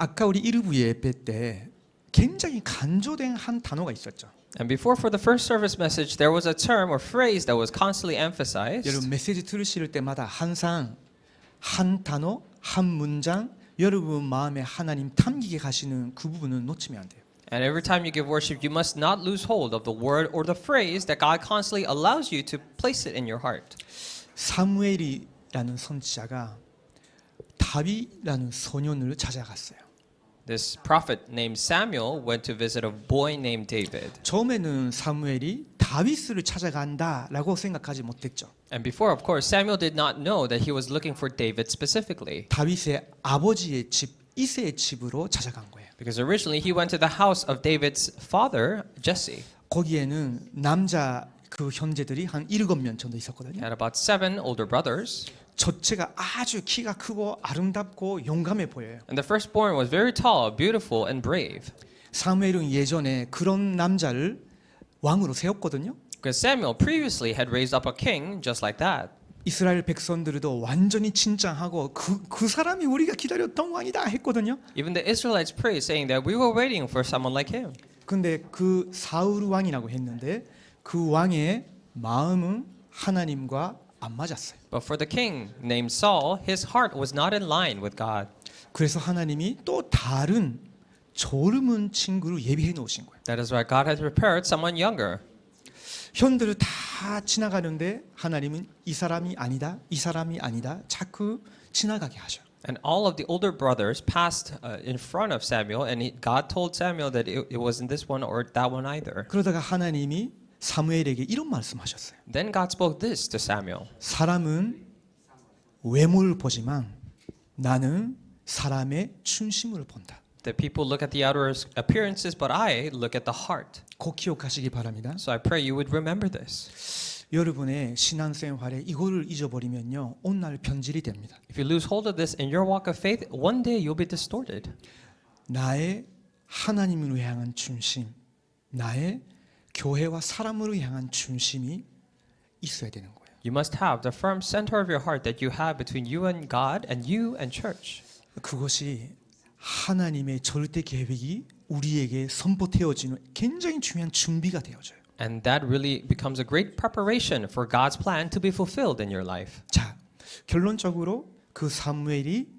아까 우리 1부 예배 때 굉장히 간조된 한 단어가 있었죠. And before for the first service message, there was a term or phrase that was constantly emphasized. 여러분 메시지 들으실 때마다 항상 한 단어, 한 문장 여러분 마음에 하나님 탐기게 가시는 그 부분은 놓치면 안 돼요. And every time you give worship, you must not lose hold of the word or the phrase that God constantly allows you to place it in your heart. 사무엘이라는 선지자가 다윗이라는 소년을 찾아갔어요. This prophet named Samuel went to visit a boy named David. 처음에는 사무엘이 다윗을 찾아간다라고 생각하지 못했죠. And before, of course, Samuel did not know that he was looking for David specifically. 다윗의 아버지의 집 이새의 집으로 찾아간 거예요. Because originally he went to the house of David's father, Jesse. 거기에는 남자 그 형제들이 한 7명 정도 있었거든요. He had about 7 older brothers. 첫째가 아주 키가 크고 아름답고 용감해 보여요. And the firstborn was very tall, beautiful, and brave. 사무엘은 예전에 그런 남자를 왕으로 세웠거든요. Because Samuel previously had raised up a king just like that. 이스라엘 백성들도 완전히 칭찬하고 그 사람이 우리가 기다렸던 왕이다 했거든요. Even the Israelites prayed, saying that we were waiting for someone like him. 근데 그 사울 왕이라고 했는데 그 왕의 마음은 하나님과 안 맞았어요. But for the king named Saul, his heart was not in line with God. 그래서 하나님이 또 다른 젊은 친구를 예비해 놓으신 거예요. That is why God had prepared someone younger. 현들을 다 지나가는데 하나님은 이 사람이 아니다, 이 사람이 아니다 자꾸 지나가게 하셔. And all of the older brothers passed in front of Samuel, and God told Samuel that it wasn't this one or that one either. 그러다가 하나님이 사무엘에게 이런 말씀하셨어요. Then God spoke this to Samuel. 사람은 외모를 보지만 나는 사람의 중심을 본다. That people look at the outer appearances, but I look at the heart. 꼭 기억하시기 바랍니다. So I pray you would remember this. 여러분의 신앙생활에 이거를 잊어버리면요, 오늘 변질이 됩니다. If you lose hold of this in your walk of faith, one day you'll be distorted. 나의 하나님을 향한 중심, 나의 교회와 사람으로 향한 중심이 있어야 되는 거예요. You must have the firm center of your heart that you have between you and God and you and church. 그것이 하나님의 절대 계획이 우리에게 선포되어지는 굉장히 중요한 준비가 되어져요. And that really becomes a great preparation for God's plan to be fulfilled in your life. 자, 결론적으로 그 사무엘이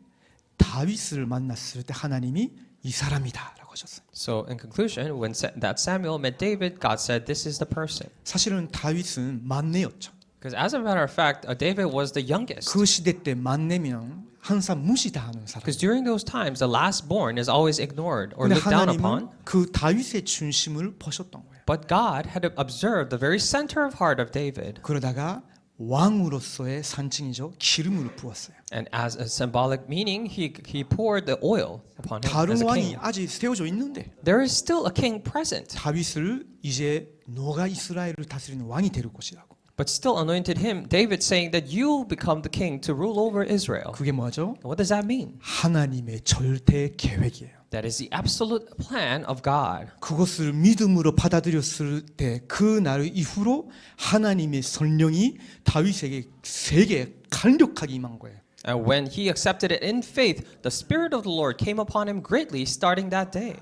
다윗을 만났을 때 하나님이 이 사람이다라고 하셨어요. So in conclusion, when that Samuel met David, God said, "This is the person." 사실은 다윗은 만내였죠. Because as a matter of fact, David was the youngest. 그 시대 때 만내면 항상 무시당하는 사람. Because during those times, the last born is always ignored or 근데 looked down 하나님은 upon. 그 다윗의 중심을 보셨던 거예요. But God had observed the very center of heart of David. 그러다가 왕으로서의 산증이죠. 기름을 부었어요. And as a symbolic meaning, he poured the oil upon him 다른 as a 왕이 king. 아직 세워져 있는데 There is still a king present, 다윗을 이제 너가 이스라엘을 다스리는 왕이 될 것이라고. but still anointed him, David saying that you'll become the king to rule over Israel. 그게 뭐죠? What does that mean? 하나님의 절대 계획이에요. That is the absolute plan of God. 그것을 믿음으로 받아들였을 때 그 날 이후로 하나님의 성령이 다윗에게 세게 강력하게 임한 거예요. And when he accepted it in faith, the Spirit of the Lord came upon him greatly starting that day.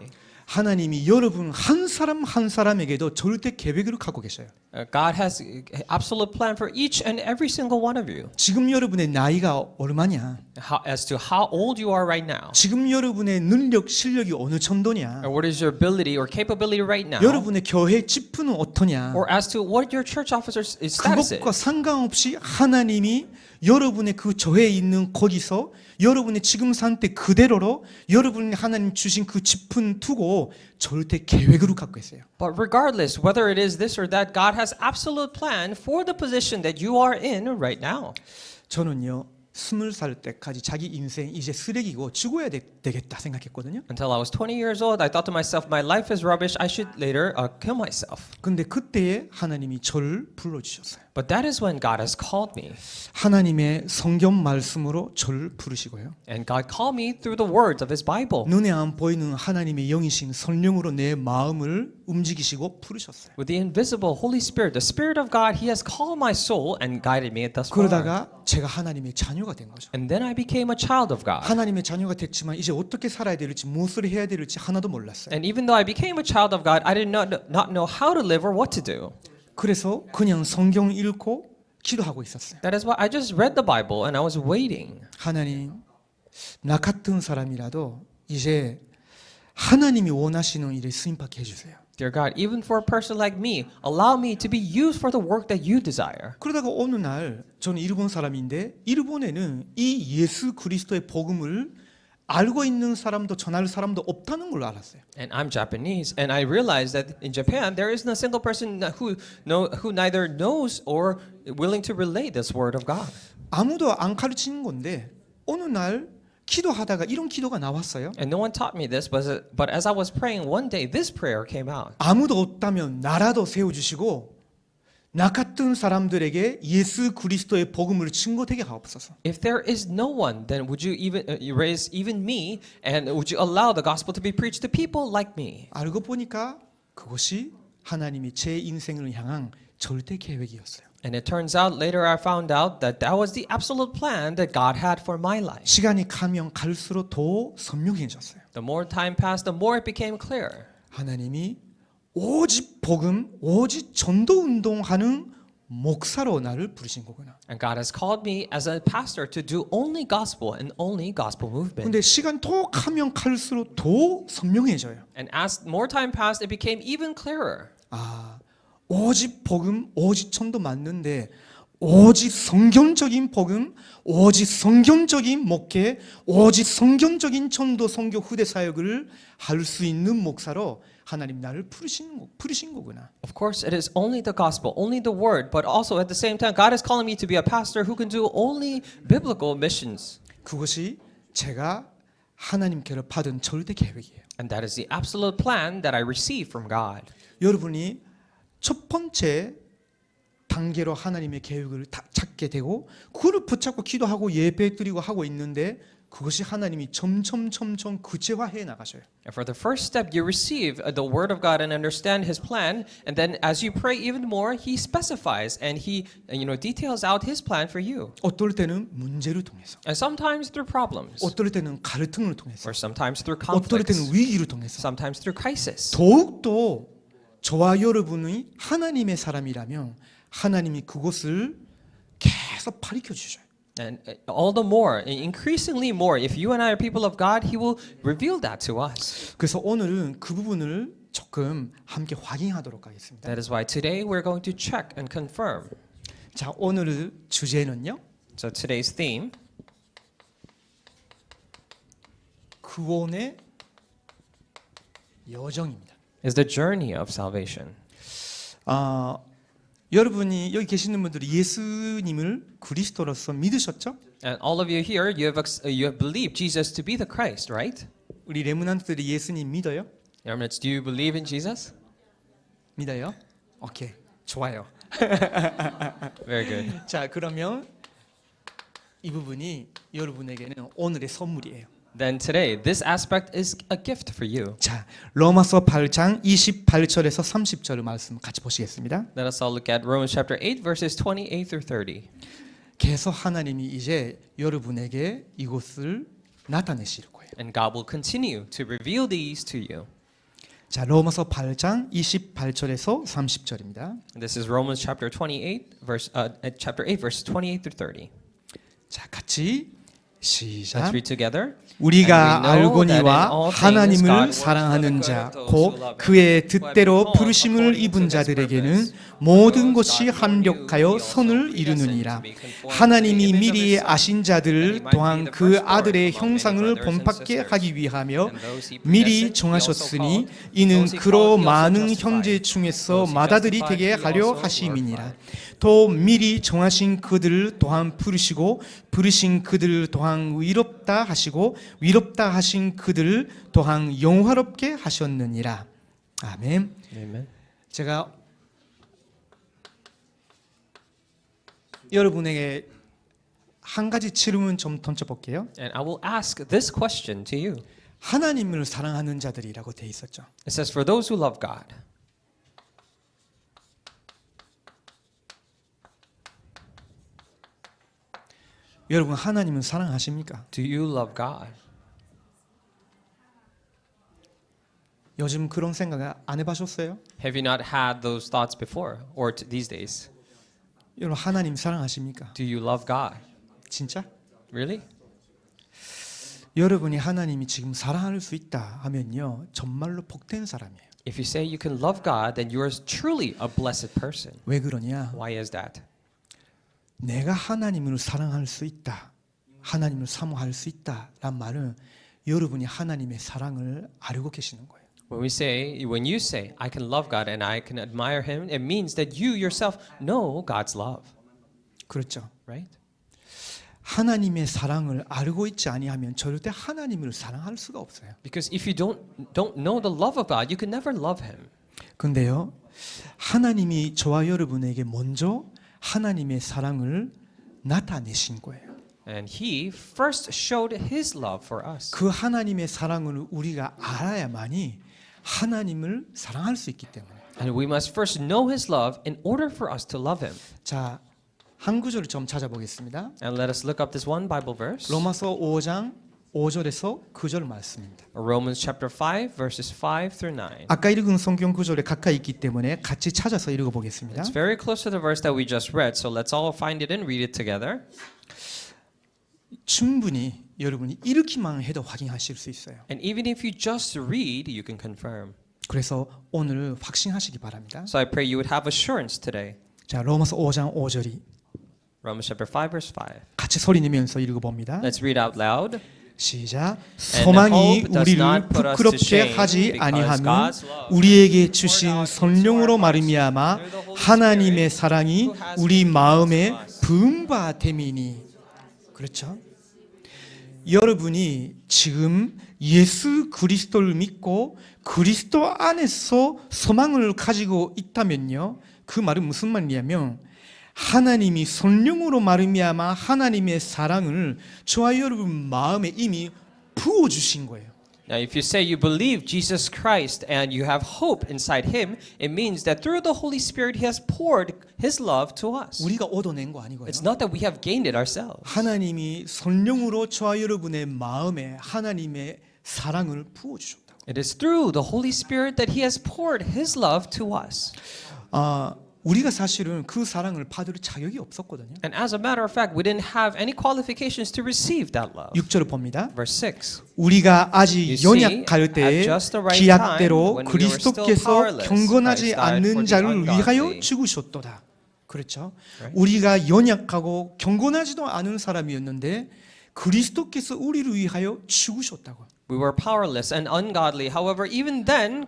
하나님이 여러분 한 사람 한 사람에게도 절대 계획을 갖고 계셔요. God has absolute plan for each and every single one of you. 지금 여러분의 나이가 얼마냐? As to how old you are right now. 지금 여러분의 능력, 실력이 어느 정도냐? Or what is your ability or capability right now? 여러분의 교회 지프는 어떠냐? Or as to what your church officer's status 그것과 is. 상관없이 하나님이 여러분의 그 저에 있는 거기서 여러분의 지금 상태 그대로로 여러분이 하나님 주신 그 지분 두고 절대 계획으로 갖고 있어요. But regardless, whether it is this or that, God has absolute plan for the position that you are in right now. 저는요 20살 때까지 자기 인생 이제 쓰레기고 죽어야 되겠다 생각했거든요. Until I was 20 years old, I thought to myself, my life is rubbish. I should later kill myself. 근데 그때에 하나님이 저를 불러주셨어요. But that is when God has called me. 하나님의 성경 말씀으로 저를 부르시고요. And God called me through the words of His Bible. 눈에 안 보이는 하나님의 영이신 성령으로 내 마음을 움직이시고 부르셨어요. With the invisible Holy Spirit, the Spirit of God, He has called my soul and guided me thus far. 그러다가 제가 하나님의 자녀가 된 거죠. And then I became a child of God. 하나님의 자녀가 됐지만 이제 어떻게 살아야 될지 무엇을 해야 될지 하나도 몰랐어요. And even though I became a child of God, I did not know how to live or what to do. 그래서 그냥 성경 읽고 기도하고 있었어요. That is why I just read the Bible and I was waiting. 하나님, 나 같은 사람이라도 이제 하나님이 원하시는 일에 쓰임받게 해주세요. Dear God, even for a person like me, allow me to be used for the work that you desire. 그러다가 어느 날 저는 일본 사람인데 일본에는 이 예수 그리스도의 복음을 알고 있는 사람도 전할 사람도 없다는 걸 알았어요. And I'm Japanese, and I realized that in Japan there isn't a single person who neither knows or willing to relay this word of God. 아무도 안 가르치는 건데 어느 날 기도하다가 이런 기도가 나왔어요. And no one taught me this, but as I was praying one day, this prayer came out. 아무도 없다면 나라도 세워주시고 나 같은 사람들에게 예수 그리스도의 복음을 증거되게 하옵소서. If there is no one, then would you even raise even me, and would you allow the gospel to be preached to people like me? 알고 보니까 그것이 하나님이 제 인생을 향한 절대 계획이었어요. And it turns out later I found out that that was the absolute plan that God had for my life. 시간이 가면 갈수록 더 선명해졌어요. The more time passed, the more it became clear. 하나님이 오직 복음, 오직 전도 운동하는 목사로 나를 부르신 거구나. And God has called me as a pastor to do only gospel and only gospel movement. 근데 시간 더 가면 갈수록 더 선명해져요. And as more time passed, it became even clearer. 아, 오직 복음, 오직 전도 맞는데 오직 성경적인 복음, 오직 성경적인 목회, 오직 성경적인 전도 선교 후대 사역을 할 수 있는 목사로 하나님 나를 부르신 거구나. Of course, it is only the gospel, only the word, but also at the same time, God is calling me to be a pastor who can do only biblical missions. 그것이 제가 하나님께로 받은 절대 계획이에요. And that is the absolute plan that I received from God. 여러분이 첫 번째 단계로 하나님의 계획을 찾게 되고 그를 붙잡고 기도하고 예배드리고 하고 있는데 그것이 하나님이 점점 구체화해 나가셔요. And for the first step, you receive the word of God and understand His plan. And then, as you pray even more, He specifies and He, details out His plan for you. 어떨 때는 문제를 통해서, And sometimes through problems, 어떨 때는 갈등을 통해서, or sometimes through 어떨 때는 conflicts, 위기를 통해서 sometimes through crisis. 더욱더 저와 여러분이 하나님의 사람이라면 하나님이 그것을 계속 가르쳐 주셔요. And all the more, increasingly more, if you and I are people of God, He will reveal that to us. 그래서 오늘은 그 부분을 조금 함께 확인하도록 하겠습니다. That is why today we're going to check and confirm. 자, 오늘 주제는요. So today's theme 구원의 여정입니다. is the journey of salvation. 여러분이 여기 계시는 분들이 예수님을 그리스도로서 믿으셨죠? And all of you here, you have believed Jesus to be the Christ, right? 우리 레므넌트들이 예수님 믿어요? Remnants, do you believe in Jesus? 믿어요? 오케이, 좋아요. Very good. 자, 그러면 이 부분이 여러분에게는 오늘의 선물이에요. Then today, this aspect is a gift for you. 자, 로마서 8장 28절에서 30절의 말씀 같이 보시겠습니다. Let us all look at Romans chapter 8, verses 28 through 30. 계속 하나님이 이제 여러분에게 이것을 나타내실 거예요. And God will continue to reveal these to you. 자, 로마서 8장 28절에서 30절입니다. This is Romans chapter 28, chapter 8, verses 28 through 30. 자, 같이 Let's 시작. read together. 우리가 And we know that in 알거니와 all things 하나님을 God works 사랑하는 for the 자, good of those 곧 who love Him, 그의 who have been 뜻대로 called 부르심을 according to 입은 His 자들에게는 purpose. 모든 For 것이 those God 합력하여 foreknew, He 선을 also predestined 이루느니라. to be conformed to the 하나님이 image of 미리 His Son, 아신 that He 자들 might 또한 be the 그 firstborn 아들의 among many 형상을 brothers and 본받게 sisters. 하기 위하며 And those He 미리 predestined, He also 정하셨으니 called. 이는 Those He 그로 called, He also 많은 justified. 형제 중에서 Those He 마다들이 justified, 되게 He 하려 also 하심이니라. glorified. 또 미리 정하신 그들을 또한 부르시고 부르신 그들을 또한 위롭다 하시고 위롭다 하신 그들을 또한 영화롭게 하셨느니라. 아멘. Amen. 제가 여러분에게 한 가지 질문 좀 던져볼게요. And I will ask this question to you. 하나님을 사랑하는 자들이라고 돼 있었죠. It says, for those who love God. 여러분 하나님을 사랑하십니까? Do you love God? 요즘 그런 생각 안 해보셨어요? Have you not had those thoughts before or these days? 여러분 하나님 사랑하십니까? Do you love God? 진짜? Really? 여러분이 하나님이 지금 사랑할 수 있다 하면요 정말로 복된 사람이에요. If you say you can love God, then you are truly a blessed person. 왜 그러냐? Why is that? 내가 하나님을 사랑할 수 있다, 하나님을 사모할 수 있다란 말은 여러분이 하나님의 사랑을 알고 계시는 거예요. When you say, I can love God and I can admire Him, it means that you yourself know God's love, 그렇죠? right? 하나님의 사랑을 알고 있지 아니하면 절대 하나님을 사랑할 수가 없어요. Because if you don't know the love of God, you can never love Him. 근데요, 하나님이 저와 여러분에게 먼저 하나님의 사랑을 나타내신 거예요. And He first showed His love for us. 그 하나님의 사랑을 우리가 알아야만이 하나님을 사랑할 수 있기 때문에. And we must first know His love in order for us to love Him. 자, 한 구절을 좀 찾아보겠습니다. And let us look up this one Bible verse. 로마서 5장 5절에서 9절 말씀입니다. Romans chapter 5 verses 5 through 9. 아까 읽은 성경 구절에 가까이 있기 때문에 같이 찾아서 읽어보겠습니다. It's very close to the verse that we just read, so let's all find it and read it together. 충분히 여러분이 읽기만 해도 확인하실 수 있어요. And even if you just read, you can confirm. 그래서 오늘 확신하시기 바랍니다. So I pray you would have assurance today. 자, 로마서 5장 5절이 Romans chapter 5 verse 5. 같이 소리 내면서 읽어봅니다. Let's read out loud. 시작. And 소망이 hope does 우리를 not put us to 부끄럽게 shame, 하지 because 아니하면 God's love 우리에게 주신 성령으로 말미암아 하나님의 사랑이 우리 마음에 분바됨이니. 그렇죠? 여러분이 지금 예수 그리스도를 믿고 그리스도 안에서 소망을 가지고 있다면요, 그 말은 무슨 말이냐면 하나님이 성령으로 말미암아 하나님의 사랑을 저와 여러분 마음에 이미 부어 주신 거예요. Now, if you say you believe Jesus Christ and you have hope inside Him, it means that through the Holy Spirit He has poured His love to us. 우리가 얻어낸 거 아니고요. It's not that we have gained it ourselves. 하나님이 성령으로 저와 여러분의 마음에 하나님의 사랑을 부어 주셨다. It is through the Holy Spirit that He has poured His love to us. 우리가 사실은 그 사랑을 받을 자격이 없었거든요. And as a matter of fact, we didn't have any qualifications to receive that love. 6절을 봅니다. Verse 6. 우리가 아직 You see, 연약할 at 때에 just the right 기약대로 time, when we were 그리스도께서 still powerless, 경건하지 Christ died 않는 for the 자를 위하여 ungodly. 죽으셨도다. 그렇죠? Right. 우리가 연약하고 경건하지도 않은 사람이었는데 그리스도께서 우리를 위하여 죽으셨다고. We were powerless and ungodly. However, even then,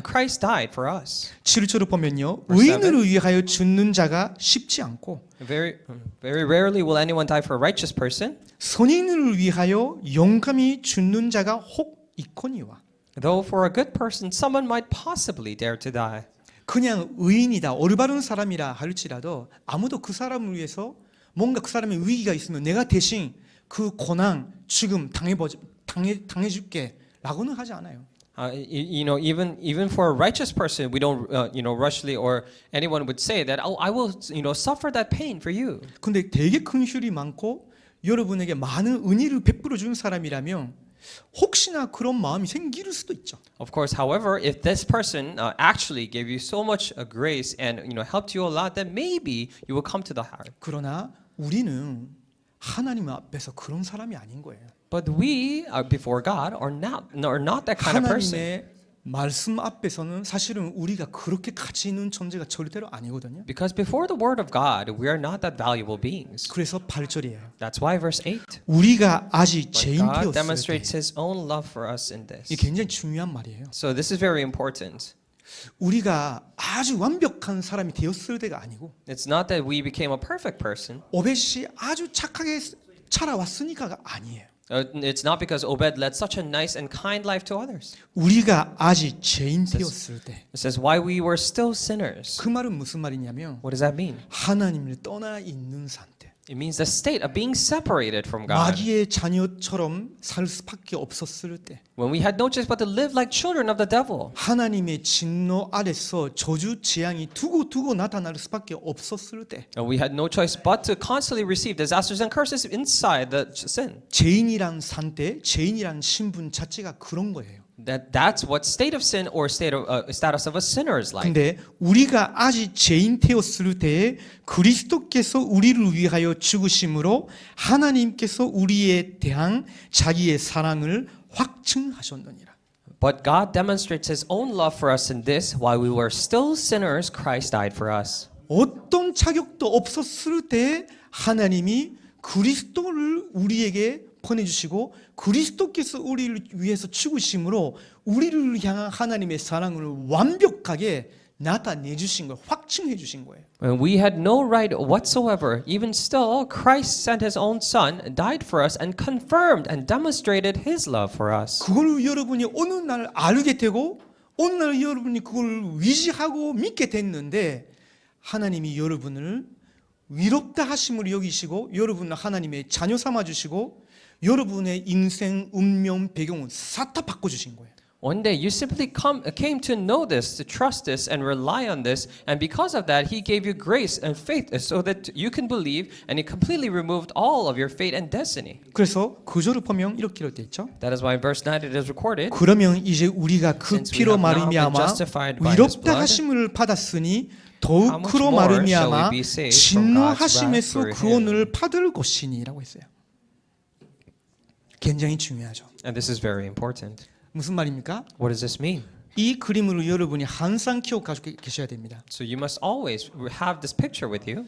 Christ died for us. 7절을 보면요, Verse 의인을 위하여 죽는 자가 쉽지 않고 Very rarely will anyone die for a righteous person. 선인을 위하여 용감히 죽는 자가 혹 있거니와. Though for a good person, someone might possibly dare to die. 그냥 의인이다, 올바른 사람이라 할지라도 아무도 그 사람을 위해서 뭔가 그 사람의 위기가 있으면 내가 대신 그 고난, 죽음 당해줄게라고는 하지 않아요. Even for a righteous person, we don't, rushly or anyone would say that, oh, I will, suffer that pain for you. 근데 되게 긍휼이 많고 여러분에게 많은 은혜를 베풀어 준 사람이라면 혹시나 그런 마음이 생길 수도 있죠. Of course, however, if this person actually gave you so much grace and helped you a lot, then maybe you will come to the heart. 그러나 우리는 하나님 앞에서 그런 사람이 아닌 거예요. But we, before God, are not that kind of person. 하나님의 말씀 앞에서는 사실은 우리가 그렇게 가치 있는 존재가 절대로 아니거든요. Because before the word of God, we are not that valuable beings. 그래서 8절이에요. That's why verse 8. 우리가 아직 But 죄인 God 되었을 demonstrates 때, His own love for us in this. 이게 굉장히 중요한 말이에요. So this is very important. 우리가 아주 완벽한 사람이 되었을 때가 아니고 It's not that we became a perfect person. 오벳이 아주 착하게 살아왔으니까가 아니에요. It's not because Obed led such a nice and kind life to others. 우리가 아직 죄인 되었을 때, It says, while we were still sinners. 그 말은 무슨 말이냐면 What does that mean? 하나님을 떠나 있는 상태, It means the state of being separated from God. 마귀의 자녀처럼 살 수밖에 없었을 때, When we had no choice but to live like children of the devil. 하나님의 진노 아래서 저주 재앙이 두고두고 나타날 수밖에 없었을 때, And we had no choice but to constantly receive disasters and curses inside the sin. 죄인이란 상태, 죄인이란 신분 자체가 그런 거예요. That's what state of sin or status of a sinner is like. 근데 우리가 아직 죄인 되었을 때에 그리스도께서 우리를 위하여 죽으심으로 하나님께서 우리에 대한 자기의 사랑을 확증하셨느니라. But God demonstrates His own love for us in this: while we were still sinners, Christ died for us. 어떤 자격도 없었을 때 하나님이 그리스도를 우리에게 보내주시고 그리스도께서 우리를 위해서 죽으심으로 우리를 향한 하나님의 사랑을 완벽하게 나타내 주신 거, 확증해 주신 거예요. When we had no right whatsoever, even still, Christ sent His own Son, died for us, and confirmed and demonstrated His love for us. 그걸 여러분이 어느 날 알게 되고 어느 날 여러분이 그걸 의지하고 믿게 됐는데 하나님이 여러분을 위롭다 하심을 여기시고 여러분을 하나님의 자녀 삼아 주시고 여러분의 인생 운명 배경을 싹 다 바꿔 주신 거예요. One day you simply came to know this, to trust this, and rely on this, and because of that, He gave you grace and faith so that you can believe, and He completely removed all of your fate and destiny. 그래서 구절을 보면 이렇게 되어 있죠. That is why in verse 9 it is recorded. 그러면 이제 우리가 그 Since we 피로 have now been 말미암아 justified by His 위롭다 blood, 하심을 받았으니 how 더욱 much 그로 more 말미암아 shall we be saved from God's 진노하심에서 wrath through 구원을 받을 것이니라고 했어요. 굉장히 중요하죠. And this is very important. 무슨 말입니까? What does this mean? 이 그림을 여러분이 항상 기억하고 계셔야 됩니다. So you must always have this picture with you.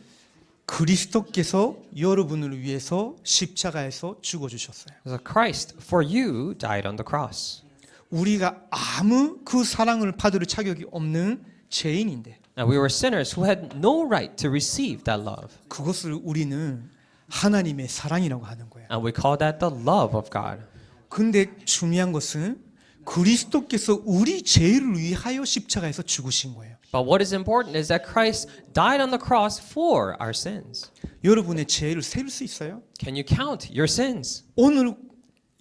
그리스도께서 여러분을 위해서 십자가에서 죽어 주셨어요. So Christ for you died on the cross. 우리가 아무 그 사랑을 받을 자격이 없는 죄인인데 And we were sinners who had no right to receive that love. 그것을 우리는 하나님의 사랑이라고 하는 거예요. And we call that the love of God. 근데 중요한 것은 그리스도께서 우리 죄를 위하여 십자가에서 죽으신 거예요. But what is important is that Christ died on the cross for our sins. 여러분의 죄를 셀 수 있어요? Can you count your sins? 오늘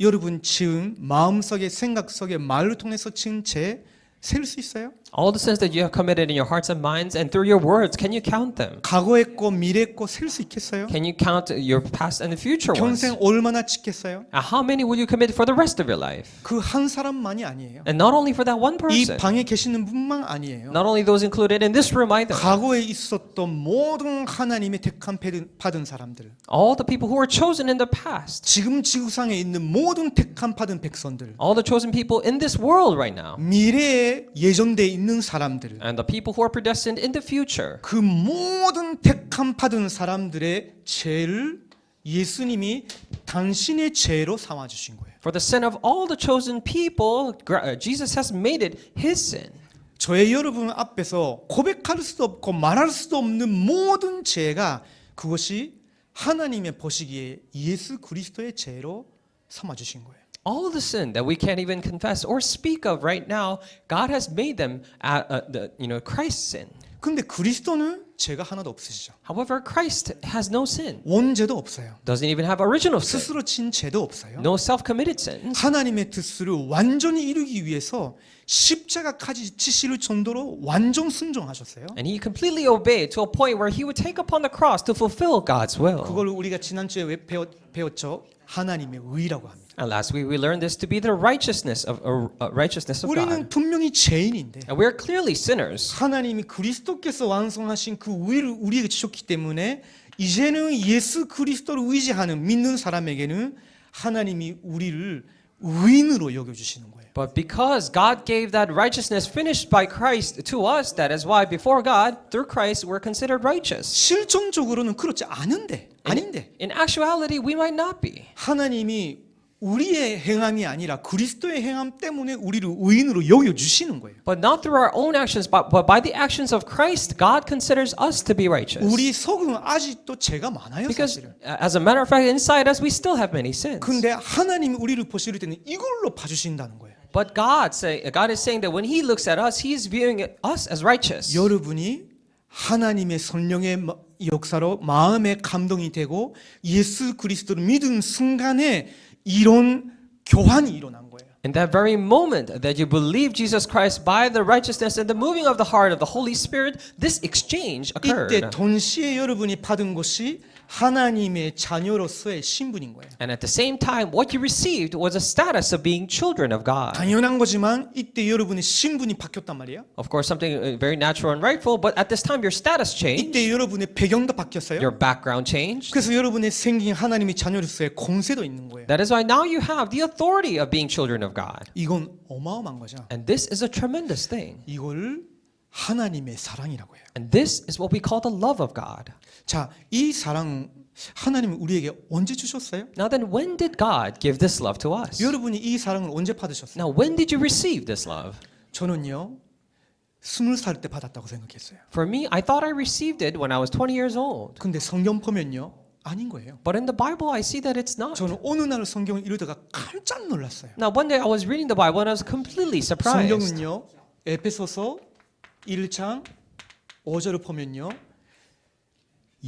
여러분 지은 마음속에 생각 속에 말을 통해서 지은 죄 셀 수 있어요? All the sins that you have committed in your hearts and minds and through your words, can you count them? 과거의 거 미래의 거 셀 수 있겠어요? Can you count your past and the future ones? 평생 얼마나 짓겠어요? And how many will you commit for the rest of your life? 그 한 사람만이 아니에요. And not only for that one 이 person, 방에 계시는 분만 아니에요. not only those included in this room either. 과거에 있었던 모든 하나님의 택함 받은 사람들, All the people who were chosen in the past, 지금 지구상에 있는 모든 택함 받은 백성들, all the chosen people in this world right now, 미래에 예정돼 있는 사람들, and the people who are predestined in the future. 그 모든 택함 받은 사람들의 죄를 예수님이 당신의 죄로 삼아 주신 거예요. For the sin of all the chosen people, Jesus has made it His sin. 저의 여러분 앞에서 고백할 수도 없고 말할 수도 없는 모든 죄가 그것이 하나님의 보시기에 예수 그리스도의 죄로 삼아 주신 거예요. All the sin that we can't even confess or speak of right now, God has made them Christ's sin. 근데 그리스도는 죄가 하나도 없으시죠. However, Christ has no sin. 원죄도 없어요. Doesn't even have original sin. 스스로 진 죄도 없어요. No self-committed sins. 하나님의 뜻을 완전히 이루기 위해서 십자가까지 지실 정도로 완전 순종하셨어요. And He completely obeyed to a point where He would take upon the cross to fulfill God's will. 그걸 우리가 지난주에 배웠죠. 하나님의 의라고 합니다. And last week we learned this to be the righteousness of 우리는 God. 분명히 죄인인데 And we are clearly sinners. 하나님이 그리스도께서 완성하신 그 의를 우리에게 주셨기 때문에 이제는 예수 그리스도를 의지하는 믿는 사람에게는 하나님이 우리를 의인으로 여겨주시는 거예요. But because God gave that righteousness finished by Christ to us, that is why before God, through Christ, we're considered righteous. 실존적으로는 그렇지 아닌데 In actuality, we might not be. 하나님이 우리의 행함이 아니라 그리스도의 행함 때문에 우리를 의인으로 여겨 주시는 거예요. But not through our own actions, but by the actions of Christ, God considers us to be righteous. 우리 속은 아직도 죄가 많아요, Because, 사실은. as a matter of fact, inside us, we still have many sins. 근데 하나님이 우리를 보실 때는 이걸로 봐주신다는 거예요. But God is saying that when He looks at us, He is viewing us as righteous. 여러분이 하나님의 성령의 역사로 마음의 감동이 되고 예수 그리스도를 믿은 순간에 이런 교환이 일어난 거예요. In that very moment that you believe Jesus Christ by the righteousness and the moving of the heart of the Holy Spirit, this exchange occurred. 이때 동시에 여러분이 받은 것이 하나님의 자녀로서의 신분인 거예요. And at the same time, what you received was a status of being children of God. 당연한 거지만 이때 여러분의 신분이 바뀌었단 말이에요. Of course, something very natural and rightful, but at this time, your status changed, 이때 여러분의 배경도 바뀌었어요. your background changed. 그래서 여러분의 생긴 하나님의 자녀로서의 권세도 있는 거예요. That is why now you have the authority of being children of God. 이건 어마어마한 거죠. And this is a tremendous thing. 이걸 하나님의 사랑이라고 해요. And this is what we call the love of God. 자, 이 사랑 하나님이 우리에게 언제 주셨어요? Now then, when did God give this love to us? 여러분이 이 사랑을 언제 받으셨어요? Now, when did you receive this love? 저는요 20살 때 받았다고 생각했어요. For me, I thought I received it when I was 20 years old. 근데 성경 보면요 아닌 거예요. But in the Bible, I see that it's not. 저는 어느 날 성경을 읽다가 깜짝 놀랐어요. Now, one day I was reading the Bible and I was completely surprised. 성경은요 에베소서 1장 5절을 보면요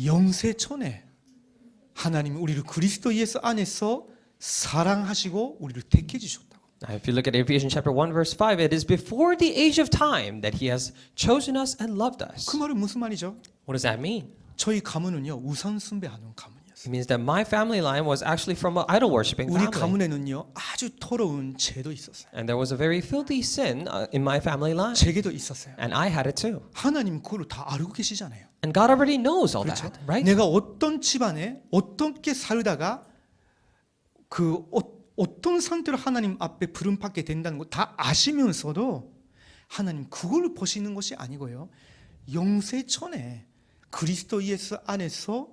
영세천에 하나님이 우리를 그리스도 예수 안에서 사랑하시고 우리를 택해 주셨다고. Now, if you look at Ephesians chapter 1 verse 5, it is before the age of time that He has chosen us and loved us. 그 말은 무슨 말이죠? What does that mean? 저희 가문은요 우상 숭배하는 가문이었어요. It means that my family line was actually from an idol worshiping 우리 family. 가문에는요 아주 더러운 죄도 있었어요. And there was a very filthy sin in my family line. 죄도 있었어요. And I had it too. 하나님 그걸 다 알고 계시잖아요. And God already knows all 그렇죠? that, right? 내가 어떤 집안에 어떻게 살다가 그 어떤 상태로 하나님 앞에 부름받게 된다는 거 다 아시면서도 하나님 그걸 보시는 것이 아니고요. 영세천에 그리스도 예수 안에서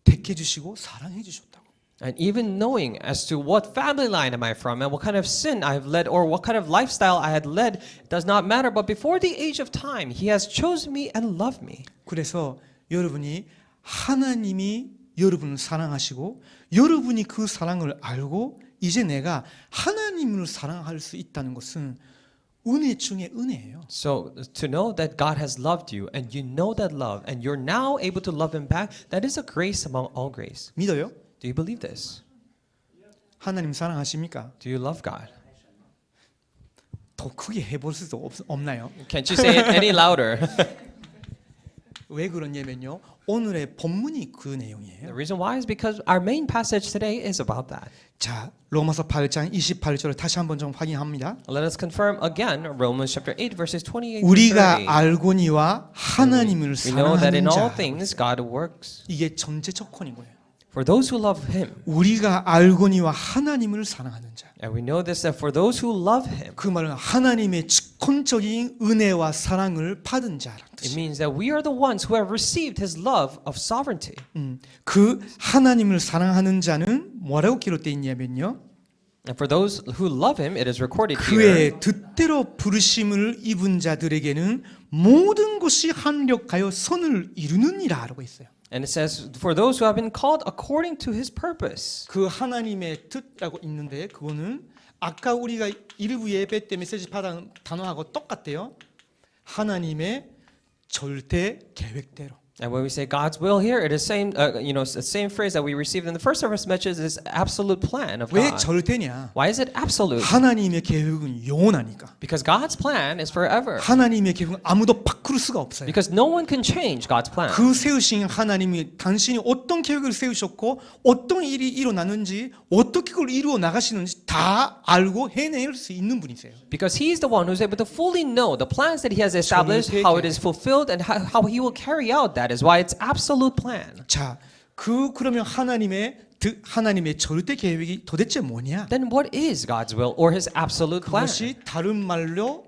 택해 주시고 사랑해 주셨다고. And even knowing as to what family line am I from and what kind of sin I've led or what kind of lifestyle I had led does not matter. But before the age of time, He has chosen me and loved me. 그래서 여러분이 하나님이 여러분을 사랑하시고 여러분이 그 사랑을 알고 이제 내가 하나님을 사랑할 수 있다는 것은 은혜 중에 은혜예요. So to know that God has loved you and you know that love and you're now able to love Him back, that is a grace among all grace. 믿어요? Do you believe this? 하나님 사랑하십니까? Do you love God? 더 크게 해볼 수도 없나요? Can't you say it any louder? 왜 그러냐면요. 오늘의 본문이 그 The 내용이에요. reason why is because our main passage today is about that. 자, 로마서 8장 28절을 다시 한번 좀 확인합니다. Let us confirm again Romans chapter 8 verses 28 to 30. 우리가 알거니와 하나님을 We know that in 사랑하는 all 자. things God works 이게 전제 조건인 거예요. for those who love Him. 우리가 알거니와 하나님을 사랑하는 자. And we know this that for those who love Him, 그 말은 하나님의 직권적인 은혜와 사랑을 받은 자라는 it 뜻이에요. means that we are the ones who have received His love of sovereignty. 그 하나님을 사랑하는 자는 뭐라고 기록되어 있냐면요. And for those who love Him, it is recorded here. 그의 뜻대로 부르심을 입은 자들에게는 모든 것이 합력하여 선을 이루느니라 라고 있어요. And it says, for those who have been called according to His purpose. 그 하나님의 뜻이라고 있는데 그거는 아까 우리가 일부 예배 때 메시지 받은 단어하고 똑같대요. 하나님의 절대 계획대로. And when we say God's will here, it is same, the same phrase that we received in the first service message is absolute plan of 왜 God. 절대냐? Why is it absolute? 하나님의 계획은 영원하니까. Because God's plan is forever. 하나님의 계획은 아무도 바꿀 수가 없어요. Because no one can change God's plan. 그 세우신 하나님이 당신이 어떤 계획을 세우셨고 어떤 일이 일어나는지 어떻게 그걸 이루어 나가시는지 다 알고 해낼 수 있는 분이세요. Because He's the one who's able to fully know the plans that He has established, how it is fulfilled, and how He will carry out that. Is why it's absolute plan. 자, 그러면 하나님의 절대 계획이 도대체 뭐냐? Then what is God's will or His absolute plan? 그것이 다른 말로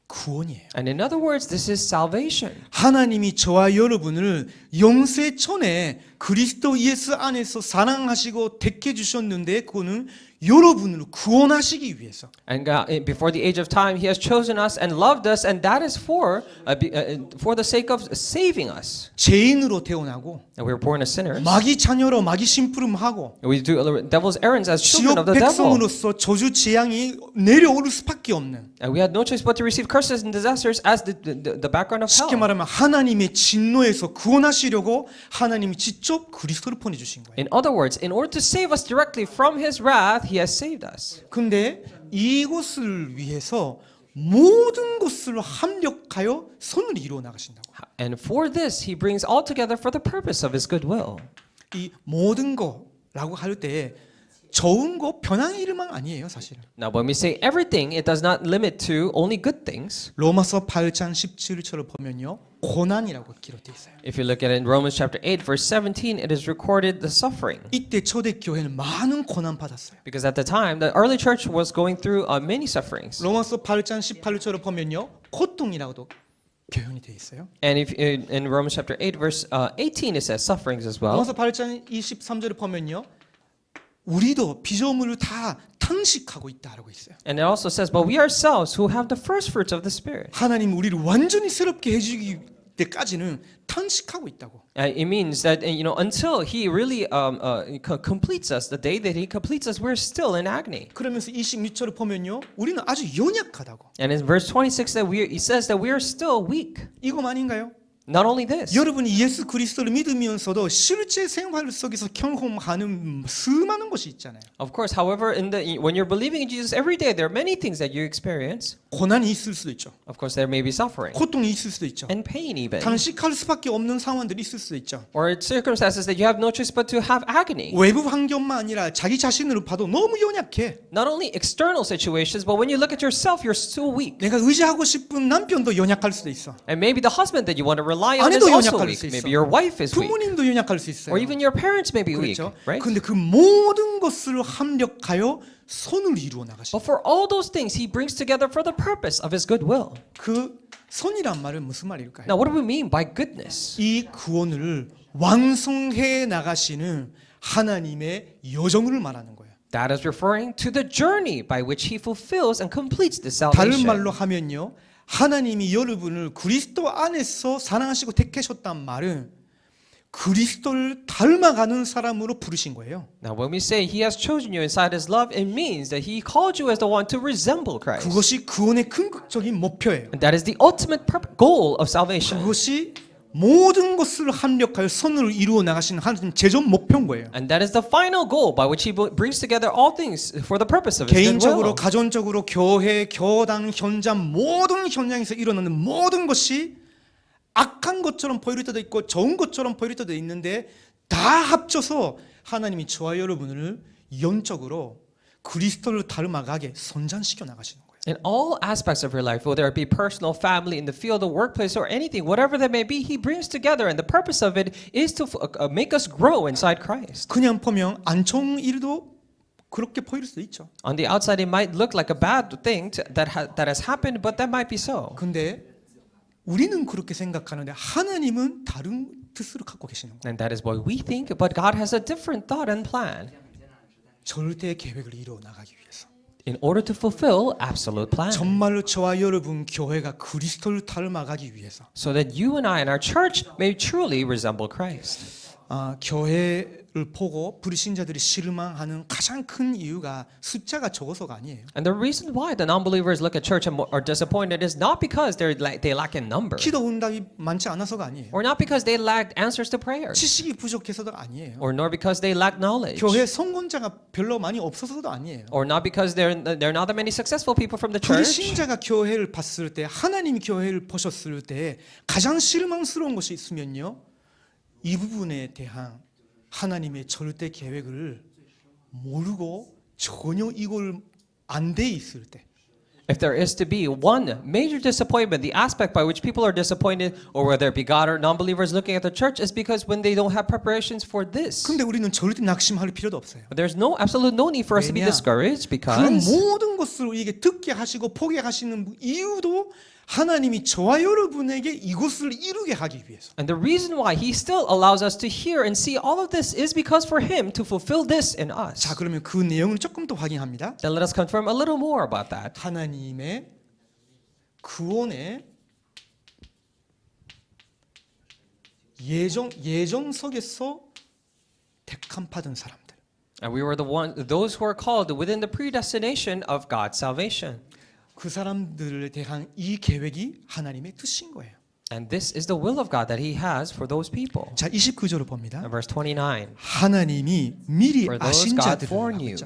구원이에요. And in other words, this is salvation. 하나님이 저와 여러분을 영세 전에 그리스도 예수 안에서 사랑하시고 택해 주셨는데 그거는 여러분을 구원하시기 위해서. And God, before the age of time, He has chosen us and loved us, and that is for the sake of saving us. 죄인으로 태어나고 And we were born as sinners. 마귀 자녀로 마귀 심부름하고 We do devil's errands as children 지옥 of the devil. 백성으로서 저주 재앙이 내려올 수밖에 없는. And we had no choice but to receive curses and disasters as the background of 쉽게 hell. 말하면 하나님의 진노에서 구원하시려고 하나님이 직접 그리스도를 보내주신 거예요. In other words, in order to save us directly from His wrath, He has saved us. 근데 이것을 위해서 모든 것을 합력하여 선을 이루어 나가신다고. And for this, He brings all together for the purpose of His good will. 이 모든 거라고 할 때 좋은 거 편한 일만 아니에요, 사실은. Now, when we say everything, it does not limit to only good things. 로마서 8장 17절을 보면요. 고난이라고 기록되어 있어요. If you look at it in Romans chapter 8, verse 17, it is recorded the suffering. 이때 초대교회는 많은 고난 받았어요. Because at the time, the early church was going through many sufferings. 로마서 8장 18절을 보면요. 고통이라고도 표현이 되어 있어요. And if in Romans chapter 8, verse 18, it says sufferings as well. 로마서 8장 23절을 보면요. 우리도 피조물을 다 탄식하고 있다라고 있어요. And it also says, but we ourselves who have the first fruits of the Spirit. 하나님 우리를 완전히 새롭게 해주기 때까지는 탄식하고 있다고. It means that until He really completes us, the day that He completes us, we're still in agony. 그러면서 26절을 보면요. 우리는 아주 연약하다고. And in verse 26, it says that we are still weak. 이거 아닌가요? Not only this, 여러분이 예수 그리스도를 믿으면서도 실제 생활 속에서 경험하는 수많은 것이 있잖아요. of course, however, when you're believing in Jesus every day, there are many things that you experience. 고난이 있을 수도 있죠. Of course, there may be suffering 고통이 있을 수도 있죠. and pain even. 단식할 수밖에 없는 상황들이 있을 수도 있죠. Or circumstances that you have no choice but to have agony. 외부 환경만 아니라 자기 자신을 봐도 너무 연약해. Not only external situations, but when you look at yourself, you're so weak. 내가 의지하고 싶은 남편도 연약할 수도 있어. And maybe the husband that you want to rely on is 아내도 also 연약할 weak. 수 있어. Maybe your wife is weak. 부모님도 연약할 수 있어요. Or even your parents may be weak, 그렇죠? right? 근데 그 모든 것을 합력하여 선을 이루어 나가시. But for all those things, He brings together for the purpose of His good will. 그 선이란 말은 무슨 말일까요? Now, what do we mean by goodness? 이 구원을 완성해 나가시는 하나님의 여정을 말하는 거예요. That is referring to the journey by which He fulfills and completes the 다른 salvation. 말로 하면요. 하나님이 여러분을 그리스도 안에서 사랑하시고 택하셨단 말은 그리스도를 닮아가는 사람으로 부르신 거예요. Now, when we say He has chosen you inside His love, it means that He called you as the one to resemble Christ. 그것이 구원의 궁극적인 목표예요. And that is the ultimate goal of salvation. 그것이 모든 것을 합력하여 선을 이루어 나가시는 하나님 최종 목표인 거예요. And that is the final goal by which He brings together all things for the purpose of His good 개인적으로, will. 가정적으로, 교회, 교당, 현장 모든 현장에서 일어나는 모든 것이 악한 것처럼 보일 때도 있고 좋은 것처럼 보일 때도 있는데 다 합쳐서 하나님이 저와 여러분을 영적으로 그리스도를 닮아가게 선장시켜 나가시는 거예요. In all aspects of your life, whether it be personal, family, in the field, the workplace, or anything, whatever that may be, He brings together, and the purpose of it is to make us grow inside Christ. 그냥 보면 안 좋은 일도 그렇게 보일 수도 있죠. On the outside, it might look like a bad thing that has happened, but that might be so. 근데 우리는 그렇게 생각하는데 하나님은 다른 뜻을 갖고 계시는 거예요. And that is what we think, but God has a different thought and plan 절대 계획을 이루어 나가기 위해서. in order to fulfill absolute plan. 정말로 저와 여러분 교회가 그리스도를 닮아가기 위해서. So that you and I and our church may truly resemble Christ. 교회를 보고 불신자들이 실망하는 가장 큰 이유가 숫자가 적어서가 아니에요. And the reason why the non-believers look at church and are disappointed is not because they lack in number, 기도 응답이 많지 않아서가 아니에요. or not because they lacked answers to prayers, 지식이 부족해서가 아니에요. or nor because they lack knowledge, 교회 성공자가 별로 많이 없어서도 아니에요. or not because there are not that many successful people from the church. 불신자가 교회를 봤을 때 하나님이 교회를 보셨을 때 가장 실망스러운 것이 있으면요. 이 부분에 대한 하나님의 절대 계획을 모르고 전혀 이걸 안 돼 있을 때 If there is to be one major disappointment, the aspect by which people are disappointed, or whether it be God or non-believers looking at the church, is because when they don't have preparations for this. 근데 우리는 절대 낙심할 필요도 없어요. But there's absolute no need for us to be 왜냐? discouraged 그 because 모든 것을 이게 듣게 하시고 포기하시는 이유도 하나님이 저와 여러분에게 이것을 이루게 하기 위해서. And the reason why he still allows us to hear and see all of this is because for him to fulfill this in us. 자, 그러면 그 내용을 조금 더 확인합니다. Then let us confirm a little more about that. 하나님의 구원의 예정석에서 택함 받은 사람들. And we were those who are called within the predestination of God's salvation. 그 사람들에 대한 이 계획이 하나님의 뜻인 거예요. And this is the will of God that he has for those people. 자, 29절을 봅니다. And verse 29. 하나님이 미리 For those 아신 God 자들을 foreknew.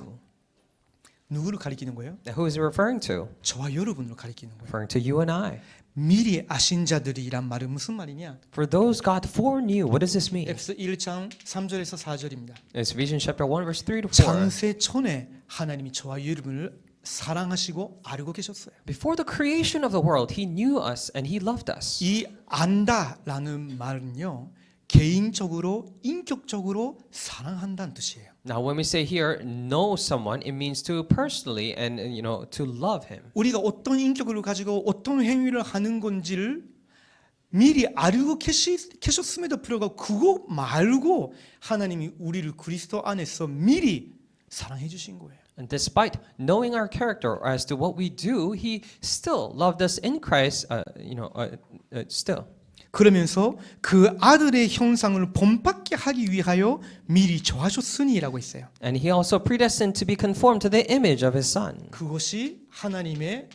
누구를 가리키는 거예요? Now, who is he referring to? 저와 여러분을 가리키는 거예요. Referring to you and I. 미리 아신 자들이란 말은 무슨 말이냐? For those God foreknew. What does this mean? 에베소 1장 3절에서 4절입니다. It's Ephesians chapter 1 verse 3 to 4. 창세 전에 하나님이 저와 여러분을 사랑하시고 알고 계셨어요. Before the creation of the world, he knew us and he loved us. 이 안다라는 말은요, 개인적으로 인격적으로 사랑한다는 뜻이에요. Now, when we say here know someone, it means to personally and to love him. 우리가 어떤 인격을 가지고 어떤 행위를 하는 건지를 미리 알고 계셨음에도 불구하고 그거 말고 하나님이 우리를 그리스도 안에서 미리 사랑해 주신 거예요. And despite knowing our character as to what we do, he still loved us in Christ. Still. 그러면서 그 아들의 형상을 본받게 하기 위하여 미리 정하셨으니라고 했어요. And he also predestined to be conformed to the image of his son. 그것이 하나님의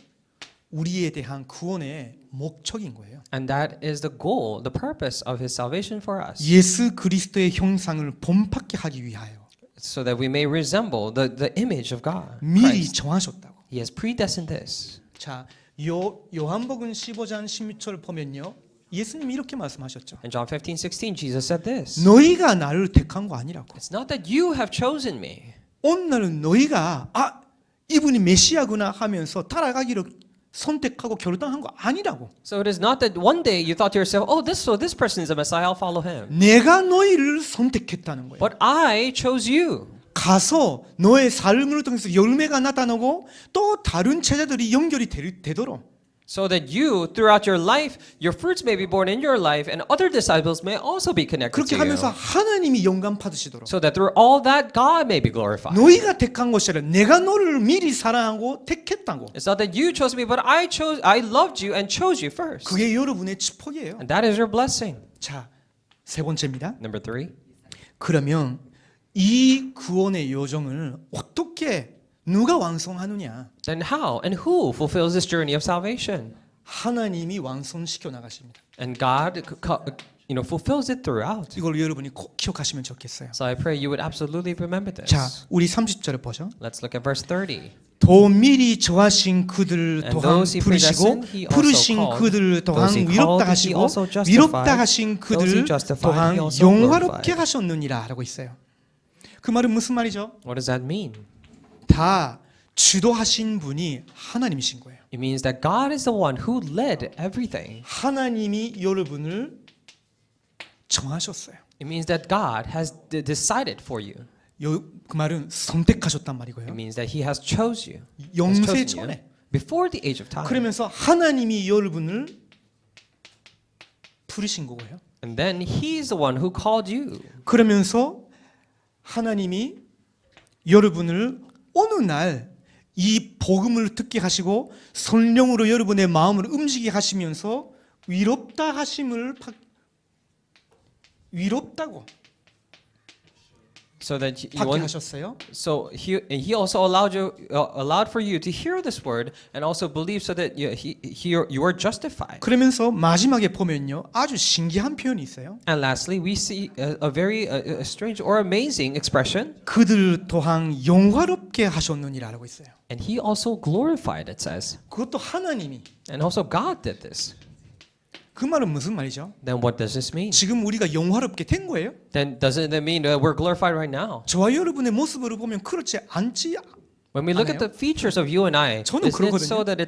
우리에 대한 구원의 목적인 거예요. And that is the goal, the purpose of his salvation for us. 예수 그리스도의 형상을 본받게 하기 위하여 So that we may resemble the image of God. 미리 Christ. 정하셨다고. He has predestined this. 자, 요한복음 15장 16절을 보면요. 예수님이 이렇게 말씀하셨죠. In John 15:16, Jesus said this. 너희가 나를 택한 거 아니라고. It's not that you have chosen me. 오늘은 너희가 이분이 메시아구나 하면서 따라가기를 선택하고 결단한 거 아니라고. So it is not that one day you thought to yourself, oh, this person is a Messiah, I'll follow him. 내가 너희를 선택했다는 거예요. But I chose you. 가서 너의 삶을 통해서 열매가 나타나고 또 다른 제자들이 연결이 되도록. So that you, throughout your life, your fruits may be born in your life, and other disciples may also be connected 그렇게 to you. 하면서 하나님이 영광 받으시도록. So that through all that, God may be glorified. 너희가 택한 것이 아니라 내가 너를 미리 사랑하고 택했다고. It's not that you chose me, but I loved you and chose you first. 그게 여러분의 축복이에요. And that is your blessing. 자, 세 번째입니다. Number 3. 그러면 이 구원의 여정을 어떻게 누가 완성하느냐? Then how and who fulfills this journey of salvation? 하나님이 완성시켜 나가십니다. And God fulfills it throughout. 이걸 여러분이 꼭 기억하시면 좋겠어요. So I pray you would absolutely remember this. 자, 우리 30절을 보죠. Let's look at verse 30. 더 미리 정하신 그들 And 또한 those he 부르시고 predestined, he also 부르신 called. 그들 또한 Those he 위롭다 called, he 하시고 also justified. 위롭다 하신 Those 그들 he justified, 또한 he also 영화롭게 glorified. 하셨느니라 라고 있어요. 그 말은 무슨 말이죠? What does that mean? 다 주도하신 분이 하나님이신 거예요. It means that God is the one who led everything. 하나님이 여러분을 정하셨어요. It means that God has decided for you. 그 말은 선택하셨단 말이고요. It means that He has chose you. 영세 전에. Before the age of time. 그러면서 하나님이 여러분을 부르신 거고요. And then He's the one who called you. 그러면서 하나님이 여러분을 어느 날 이 복음을 듣게 하시고 성령으로 여러분의 마음을 움직이게 하시면서 위롭다고 So that 받게 하셨어요. so he also allowed for you to hear this word and also believe so that you are justified. 그러면서 마지막에 보면요, 아주 신기한 표현이 있어요. And lastly, we see a very strange or amazing expression. 그들 또한 영화롭게 하셨느니라고 있어요. And he also glorified, it says. 그것도 하나님이. And also God did this. 그 말은 무슨 말이죠? Then what does this mean? 지금 우리가 영화롭게 된 거예요? Then doesn't that mean we're glorified right now? 저와 여러분의 모습을 보면 그렇지 않지. When we look at the features of you and I, 저는 isn't it 그러거든요. so that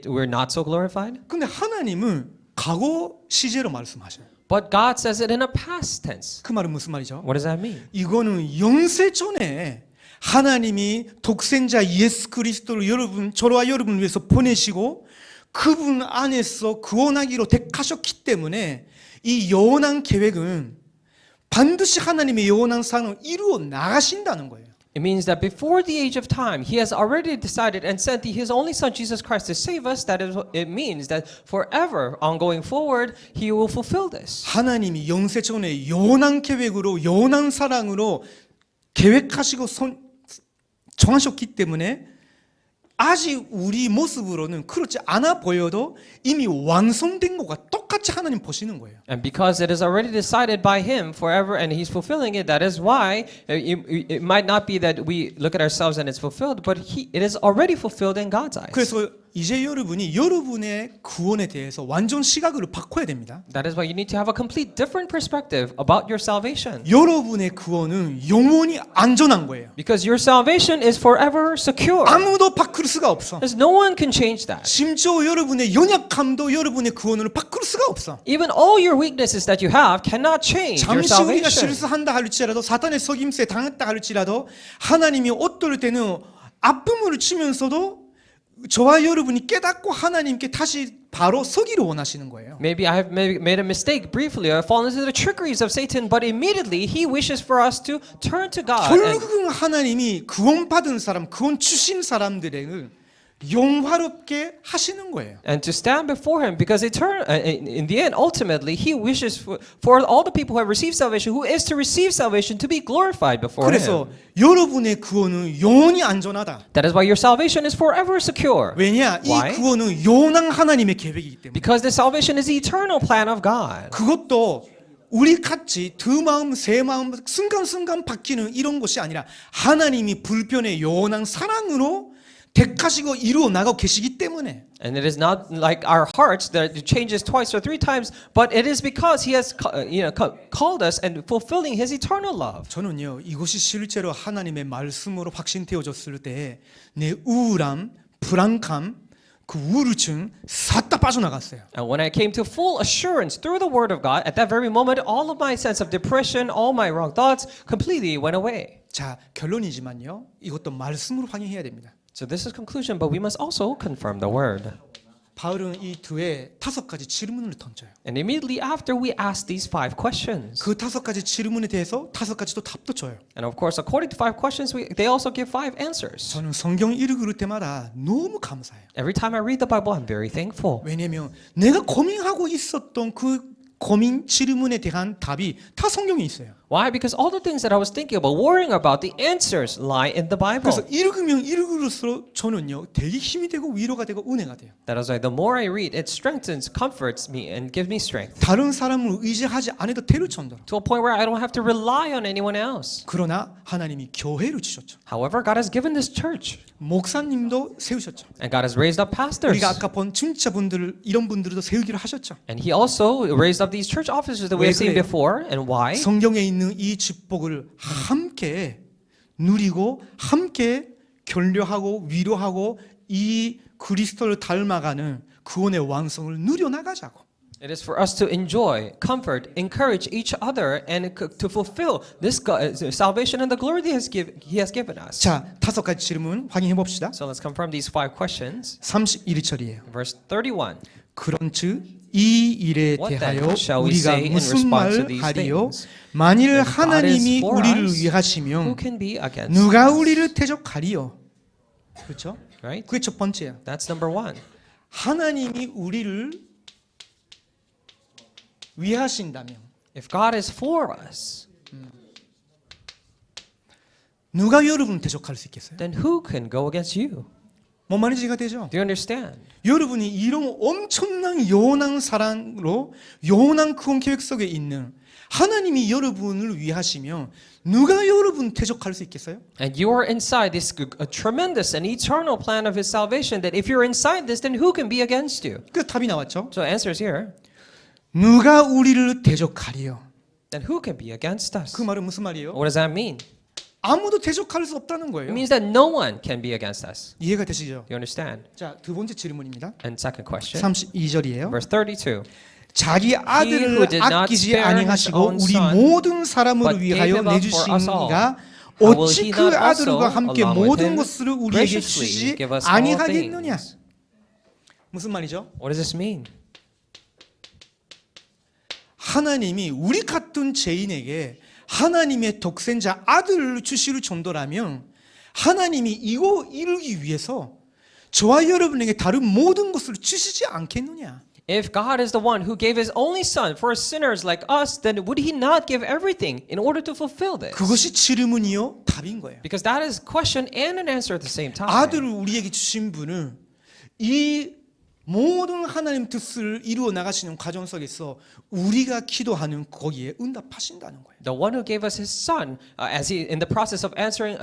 we're not so glorified? 근데 하나님은 과거 시제로 말씀하셔요. But God says it in a past tense. 그 말은 무슨 말이죠? What does that mean? 이거는 영세 전에 하나님이 독생자 예수 그리스도를 저와 여러분을 위해서 보내시고 그분 안에서 구원하기로 택하셨기 때문에 이 영원한 계획은 반드시 하나님의 영원한 사랑을 이루어 나가신다는 거예요. It means that before the age of time, He has already decided and sent His only Son, Jesus Christ, to save us. It means that forever, on going forward, He will fulfill this. 하나님이 영세전에 영원한 계획으로 영원한 사랑으로 계획하시고 정하셨기 때문에 아직 우리 모습으로는 그렇지 않아 보여도 이미 완성된 것과 똑같이 하나님 보시는 거예요. And because it is already decided by Him forever and He's fulfilling it, that is why it might not be that we look at ourselves and it's fulfilled, but it is already fulfilled in God's eyes. 그래서 이제 여러분이 여러분의 구원에 대해서 완전 시각을 바꿔야 됩니다. That is why you need to have a complete different perspective about your salvation. 여러분의 구원은 영원히 안전한 거예요. Because your salvation is forever secure. 아무도 바꿀 수가 없어. There's no one can change that. 심지어 여러분의 연약함도 여러분의 구원을 바꿀 수가 없어. Even all your weaknesses that you have cannot change your 잠시 우리가 salvation. 실수한다 할지라도 사탄의 속임수에 당했다 할지라도 하나님이 어떨 때는 아픔을 주면서도 저와 여러분이 깨닫고 하나님께 다시 바로 서기를 원하시는 거예요. Maybe I have made a mistake briefly or fallen into the trickeries of Satan, but immediately he wishes for us to turn to God. And 결국은 하나님이 구원받은 사람, 구원 주신 사람들을 영화롭게 하시는 거예요. and to stand before him because in the end ultimately he wishes for all the people who have received salvation who is to receive salvation to be glorified before 그래서 him. 여러분의 구원은 영원히 안전하다. That is why your salvation is forever secure. 왜냐? Why? 이 구원은 영원한 하나님의 계획이기 때문에. Because the salvation is the eternal plan of God. 그것도 우리 같이 두 마음, 세 마음 순간순간 바뀌는 이런 것이 아니라 하나님이 불변의 영원한 사랑으로 택하시고 이루어 나가고 계시기 때문에. And it is not like our hearts that it changes twice or three times, but it is because He has called us and fulfilling His eternal love. 저는요 이것이 실제로 하나님의 말씀으로 확신되어졌을 때 내 우울함, 불안감, 그 우울증 싹 다 빠져나갔어요. And when I came to full assurance through the Word of God, at that very moment, all of my sense of depression, all my wrong thoughts completely went away. 자 결론이지만요 이것도 말씀으로 확인해야 됩니다. So this is conclusion, but we must also confirm the Word. 바울은 이 뒤에 5가지 질문을 던져요. And immediately after we ask these 5 questions. 그 5가지 질문에 대해서 5가지도 답도 줘요. And of course, according to 5 questions, they also give 5 answers. 저는 성경 읽을 때마다 너무 감사해요. Every time I read the Bible, I'm very thankful. 왜냐하면 내가 고민하고 있었던 그 고민 질문에 대한 답이 다 성경에 있어요. Why? Because all the things that I was thinking about, worrying about, the answers lie in the Bible. 그래서 읽으면 읽을수록 저는요 되게 힘이 되고 위로가 되고 은혜가 돼요. That is why the more I read, it strengthens, comforts me, and gives me strength. 다른 사람을 의지하지 않아도 될 정도로. To a point where I don't have to rely on anyone else. 그러나 하나님이 교회를 주셨죠. However, God has given this church. 목사님도 세우셨죠. And God has raised up pastors. 우리가 아까 본 중직자분들 이런 분들도 세우기로 하셨죠. And He also raised up these church officers that we 왜 have seen 그래요? before. And why? 성경에 있는 이 축복을 함께 누리고 함께 격려하고 위로하고 이 그리스도를 닮아가는 구원의 완성을 누려나가자고. It is for us to enjoy, comfort, encourage each other, and to fulfill this salvation and the glory He has given us. 자, 5가지 질문 확인해 봅시다. So let's confirm these 5 questions. 31절이에요. Verse 31. 그런즉 이 일에 What 대하여 then shall we 우리가 say in 무슨 response to 말 these 하리요? things? 만일 If God is 하나님이 for 우리를 us, 위하시면 Who can be against 누가 us? 우리를 대적하리요? 그렇죠? Right? 그게 첫 번째야. That's number 1. 하나님이 우리를 위하신다면 If God is for us, 누가 여러분을 대적할 수 있겠어요? then who can go against you? 뭔 말인지 이해가 되죠? Do you understand? 여러분이 이런 엄청난 영원한 사랑으로 영원한 구원 계획 속에 있는 하나님이 여러분을 위하시면 누가 여러분 대적할 수 있겠어요? And you are inside this tremendous and eternal plan of His salvation that if you're inside this, then who can be against you? 그 답이 나왔죠? So the answer is here. 누가 우리를 대적하리요? Then who can be against us? 그 말은 무슨 말이에요? What does that mean? 아무도 대적할 수 없다는 It 거예요. means that no one can be against us. 이해가 되시죠? Do you understand? 자, 두 번째 질문입니다. And second question, 32절이에요. verse 32. 자기 who 아들을 did not 아끼지 spare his 아니하시고 own 우리 son, 모든 사람을 but gave 위하여 him up for us all, 내주시니가 how will 어찌 he 그 not 아들과 also, 함께 along with 모든 him, 것을 우리에게 graciously 주시지 give us all 아니하겠느냐? things? 무슨 말이죠? What does this mean? 하나님이 우리 같은 죄인에게 하나님의 독생자 아들을 주실 정도라면 하나님이 이거 이루기 위해서 저와 여러분에게 다른 모든 것을 주시지 않겠느냐? If God is the one who gave his only son for sinners like us, then would he not give everything in order to fulfill this? 그것이 질문이요 답인 거예요. Because that is a question and an answer at the same time. 아들을 우리에게 주신 분은 이 모든 하나님 뜻을 이루어 나가시는 과정 속에서 우리가 기도하는 거기에 응답하신다는 거예요. The one who gave us his son, as he in the process of answering,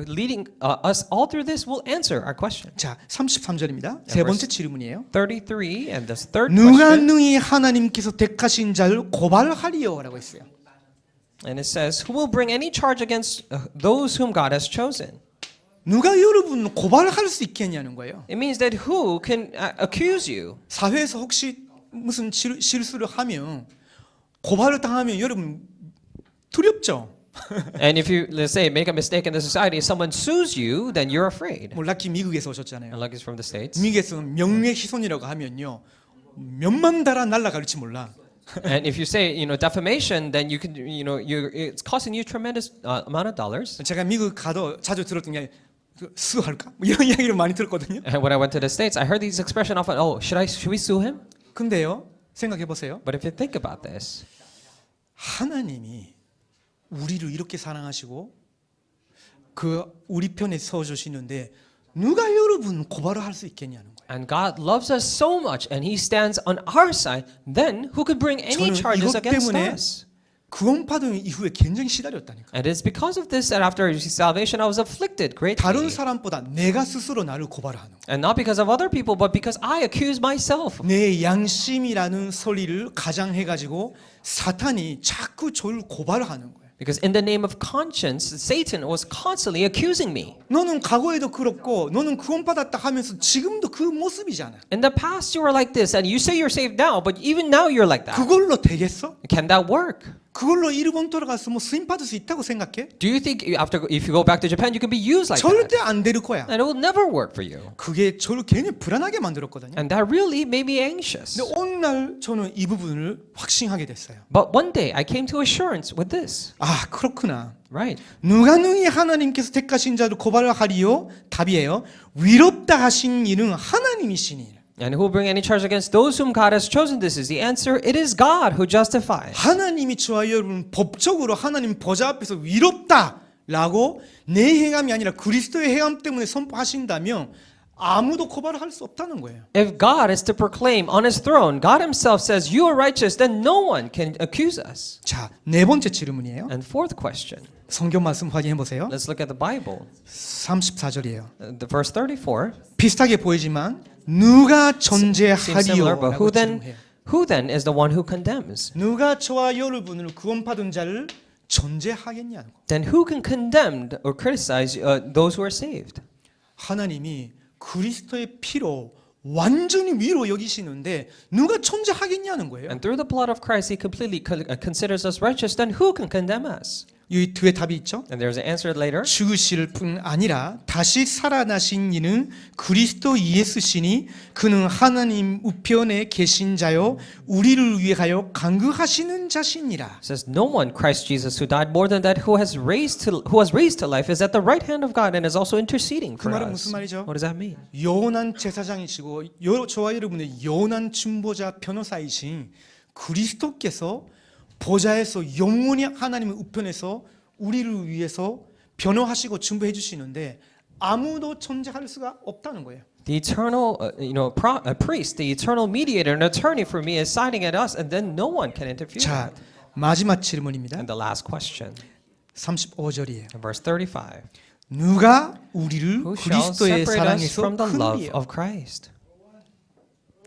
leading us all through this, will answer our question. 자, 33절입니다. 세 번째 질문이에요. 33 and this third 누가 question, 능히 하나님께서 택하신 자를 고발하리요라고 했어요. and it says, "Who will bring any charge against those whom God has chosen?" 누가 여러분 고발할 수 있겠냐는 거예요. It means that who can accuse you? 사회에서 혹시 무슨 실수를 하면 고발을 당하면 여러분 두렵죠. And if you, let's say, make a mistake in the society, if someone sues you, then you're afraid. 몰라키 미국에서 오셨잖아요. Like it's from the States. 미국에서는 명예훼손이라고 하면요 몇만 달아 날아갈지 몰라. And if you say, defamation, then you can, it's costing you tremendous amount of dollars. 제가 미국 가도 자주 들었던 게 수할까? 뭐 이런 이야기를 많이 들었거든요. And when I went to the States, I heard this expression often, oh, should we sue him? 근데요, 생각해 보세요. But if you think about this, 하나님이 우리를 이렇게 사랑하시고 그 우리 편에 서 주시는데 누가 여러분 고발을 할 수 있겠냐는 거예요. and God loves us so much, and He stands on our side, then who could bring any 저는 charges 이것 against 때문에 us? 구원받은 이후에 굉장히 시달렸다니까. And it's because of this that after salvation I was afflicted greatly. 다른 사람보다 내가 스스로 나를 고발하는 거예요. And not because of other people, but because I accuse myself. 내 양심이라는 소리를 가장해가지고 사탄이 자꾸 저를 고발하는 거예요. Because in the name of conscience, Satan was constantly accusing me. 너는 과거에도 그렇고 너는 구원받았다 하면서 지금도 그 모습이잖아. In the past you were like this, and you say you're saved now, but even now you're like that. 그걸로 되겠어? Can that work? 그걸로 일본 돌아가서 뭐 쓰임 받을 수 있다고 생각해? Do you think if you go back to Japan, you can be used like that? 절대 안 될 거야. And it will never work for you. 그게 저를 괜히 불안하게 만들었거든요. And that really made me anxious. 근데 어느 날 저는 이 부분을 확신하게 됐어요. But one day I came to assurance with this. 아, 그렇구나. Right. 누가 능히 하나님께서 택하신 자를 고발하리요? 답이에요. 위롭다 하신 이는 하나님이시니. And who will bring any charge against those whom God has chosen? This is the answer. It is God who justifies. 하나님이 저와 여러분 법적으로 하나님 보좌 앞에서 위롭다라고 내 행함이 아니라 그리스도의 행함 때문에 선포하신다면 아무도 고발을 할 수 없다는 거예요. If God is to proclaim on his throne, God himself says you are righteous, then no one can accuse us. 자, 네 번째 질문이에요. And fourth question. 성경 말씀 확인해 보세요. Let's look at the Bible. 34절이에요. The verse 34. 비슷하게 보이지만 누가 Seems similar, but 존재하리요라고 who 질문해요. then is the one who condemns? 누가 저와 여러분을 구원받은 자를 존재하겠냐는 거. Then who can condemn or criticize those who are saved? 하나님이 그리스도의 피로 완전히 위로 여기시는데 누가 존재하겠냐는 거예요. And through the blood of Christ, he completely considers us righteous. Then who can condemn us? 이 뒤에 답이 있죠. And there's an answer later. 죽으실 뿐 아니라 다시 살아나신 이는 그리스도 예수시니 그는 하나님 우편에 계신 자요 우리를 위하여 간구하시는 자시니라. It says, "No one, Christ Jesus, who died more than that, who was raised to life, is at the right hand of God and is also interceding 그 for 말은 us." 무슨 말이죠? What does that mean? 영원한 제사장이시고 저와 여러분의 영원한 중보자 변호사이신 그리스도께서 보좌에서 영원히 하나님의 우편에서 우리를 위해서 변호하시고 중보해 주시는데 아무도 존재할 수가 없다는 거예요. The eternal, priest, the eternal mediator, an attorney for me is siding at us, and then no one can interfere. 자, 마지막 질문입니다. And the last question, 35절이에요. verse 35. 누가 우리를 Who shall 그리스도의 separate us 사랑에서 from the love 끊으리요? of Christ?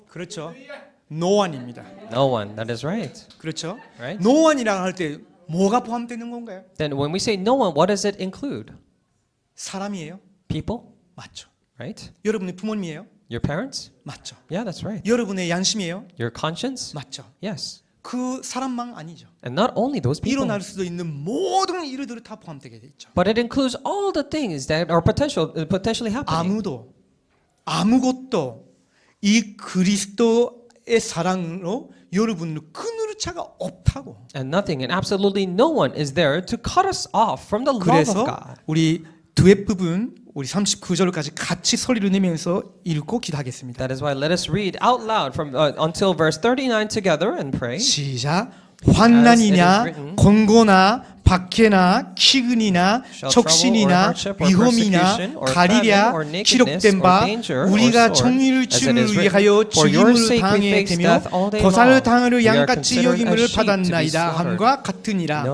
그렇죠. 노원입니다. No one. That is right. 그렇죠. Right? 노원이라고 할 때 뭐가 포함되는 건가요? Then when we say no one, what does it include? 사람이에요? People, 맞죠. right? 여러분의 부모님이에요? Your parents? 맞죠. Yeah, that's right. 여러분의 양심이에요? Your conscience? 맞죠. Yes. 그 사람만 아니죠. And not only those people, 일어날 수도 있는 모든 일들이 다 포함되게 돼 있죠. but it includes all the things that are potentially happening. 아무것도 이 그리스도의 사랑으로 여러분을 끊을 자가 없다고. And nothing and absolutely no one is there to cut us off from the love of 그래서 God. 우리 두엣 부분 우리 39절까지 같이 소리를 내면서 읽고 기도하겠습니다. That is why let us read out loud from until verse 39 together and pray. 시작. 환난이나 권고나 박해나 기근이나 적신이나 위험이나 가리랴 기록된 바 우리가 정의를 주를 위하여 죽임을 당해 되며 고사를 당하려 양같이 여김을 받았나이다 함과 같으니라.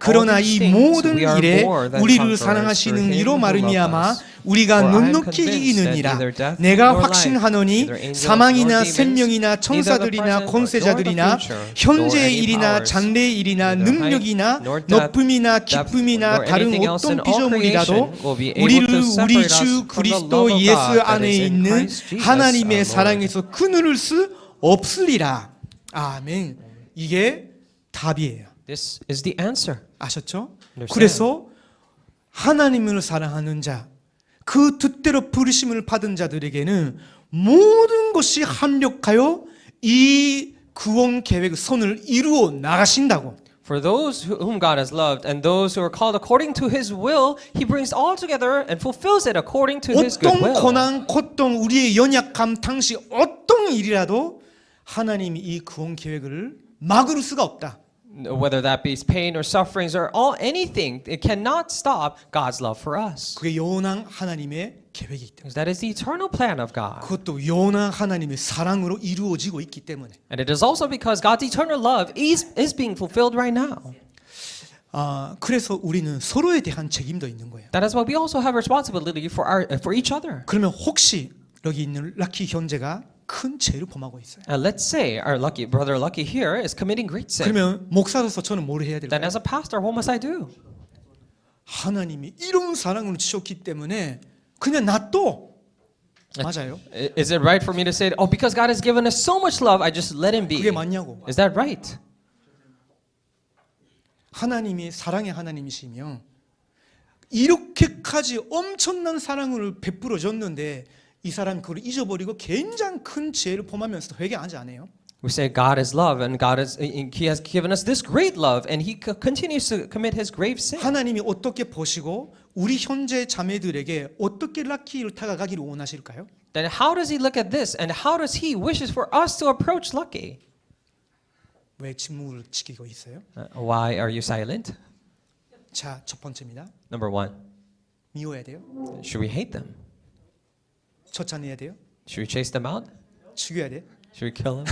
그러나 이 모든 일에 우리를 사랑하시는 이로 말미암아 우리가 넉넉히 이기느니라. 내가 확신하노니 사망이나 생명이나 천사들이나 권세자들이나 현재의 일이나 장래의 일이나 능력이나 높음이나 기쁨이나 다른 어떤 피조물이라도 우리를 우리 주 그리스도 예수 안에 있는 하나님의 사랑에서 끊을 수 없으리라. 아멘. 이게 답이에요. This is the answer. 아셨죠? Understand. 그래서 하나님을 사랑하는 자, 그 뜻대로 부르심을 받은 자들에게는 모든 것이 합력하여 이 구원 계획 선을 이루어 나가신다고. For those whom God has loved and those who are called according to His will, He brings all together and fulfills it according to His good 어떤 will. 고난, 고통, 우리의 연약함, 당시 어떤 일이라도 하나님이 이 구원 계획을 막을 수가 없다. Whether that be pain or sufferings or anything, it cannot stop God's love for us. 그게 영원한 하나님의 계획이기 때문에. Because that is the eternal plan of God. 그것도 영원한 하나님의 사랑으로 이루어지고 있기 때문에. And it is also because God's eternal love is being fulfilled right now. 그래서 우리는 서로에 대한 책임도 있는 거예요. That is why we also have responsibility for each other. 그러면 혹시 여기 있는 라키 형제가 큰 죄를 범하고 있어요. And let's say our brother Lucky here is committing great sin. 그러면 목사로서 저는 뭘 해야 Then 될까요? as a pastor, what must I do? 하나님이 이런 사랑을 주셨기 때문에 그냥 놔둬. 맞아요? Is it right for me to say, oh, because God has given us so much love, I just let Him be? 그게 맞냐고. Is that right? 하나님이 사랑의 하나님이시며 이렇게까지 엄청난 사랑을 베풀어 줬는데 이 사람이 그걸 잊어버리고 굉장히 큰 죄를 범하면서 회개하지 않아요? We say God is love, and He has given us this great love, and He continues to commit His grave sin. 하나님이 어떻게 보시고 우리 형제 자매들에게 어떻게 라키를 다가가기를 원하실까요? Then how does He look at this, and how does He wishes for us to approach Lucky? 왜 침묵을 지키고 있어요? Why are you silent? 자, 첫 번째입니다. Number one, 미워야 돼요? should we hate them? 쫓아내야 돼요? Should we chase them out? 죽여야 돼요? Should we kill them?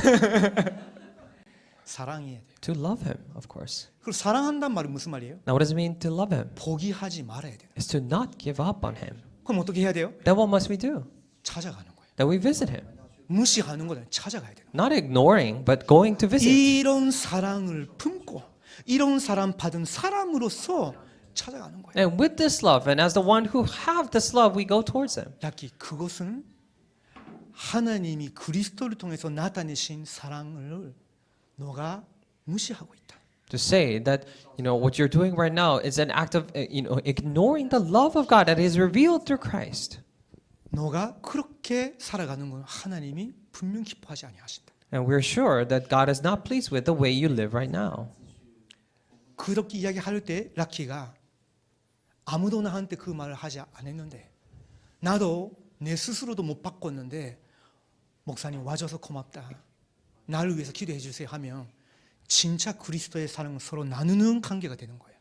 사랑해야 돼요. To love Him, of course. 그리고 사랑한다는 말은 무슨 말이에요? Now, what does it mean to love Him? 포기하지 말아야 돼요. It's to not give up on Him. 그럼 어떻게 해야 돼요? Then what must we do? 찾아가는 거예요. Then we visit Him. 무시하는 거는 찾아가야 돼요. Not ignoring, but going to visit. 이런 사랑을 품고 이런 사랑 받은 사람으로서 찾아가는 거예요. And with this love, and as the one who have this love, we go towards Him. 라키, 그것은 하나님이 그리스도를 통해서 나타내신 사랑을 너가 무시하고 있다. To say that what you're doing right now is an act of ignoring the love of God that is revealed through Christ. 너가 그렇게 살아가는 건 하나님이 분명 기뻐하지 아니하신다. And we're sure that God is not pleased with the way you live right now. 그렇게 이야기할 때 라키가 아무도 나한테 그 말을 하지 않았는데 나도 내 스스로도 못 바꿨는데 목사님 와줘서 고맙다. 나를 위해서 기도해 주세요 하면 진짜 그리스도의 사랑을 서로 나누는 관계가 되는 거예요.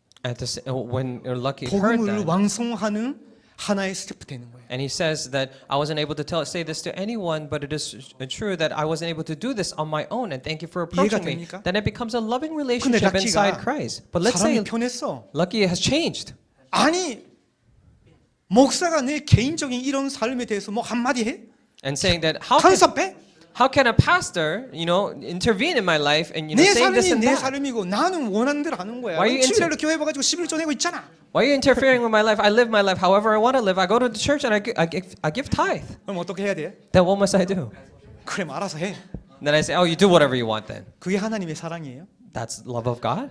When Lucky heard 복음을 that, 완성하는 하나의 스텝 되는 거예요. and he says that I wasn't able to say this to anyone, but it is true that I wasn't able to do this on my own, and thank you for approaching me. 됩니까? Then it becomes a loving relationship 근데 inside 라키가 Christ. But let's say 사람이 변했어. Lucky has changed. 아니 목사가 내 개인적인 이런 삶에 대해서 뭐 한마디 해? And saying that how can a pastor, intervene in my life and 내 saying this 삶이 and 내 that? 삶이고 나는 원하는 대로 하는 거야. Why you 7일로 교회 와가지고 11조 내고 있잖아. Why are you interfering with my life? I live my life however I want to live. I go to the church and I give tithe. 그럼 어떻게 해야 돼? Then what must I do? 그래 알아서 해. Then I say, oh, you do whatever you want then. 그게 하나님의 사랑이에요? That's love of God?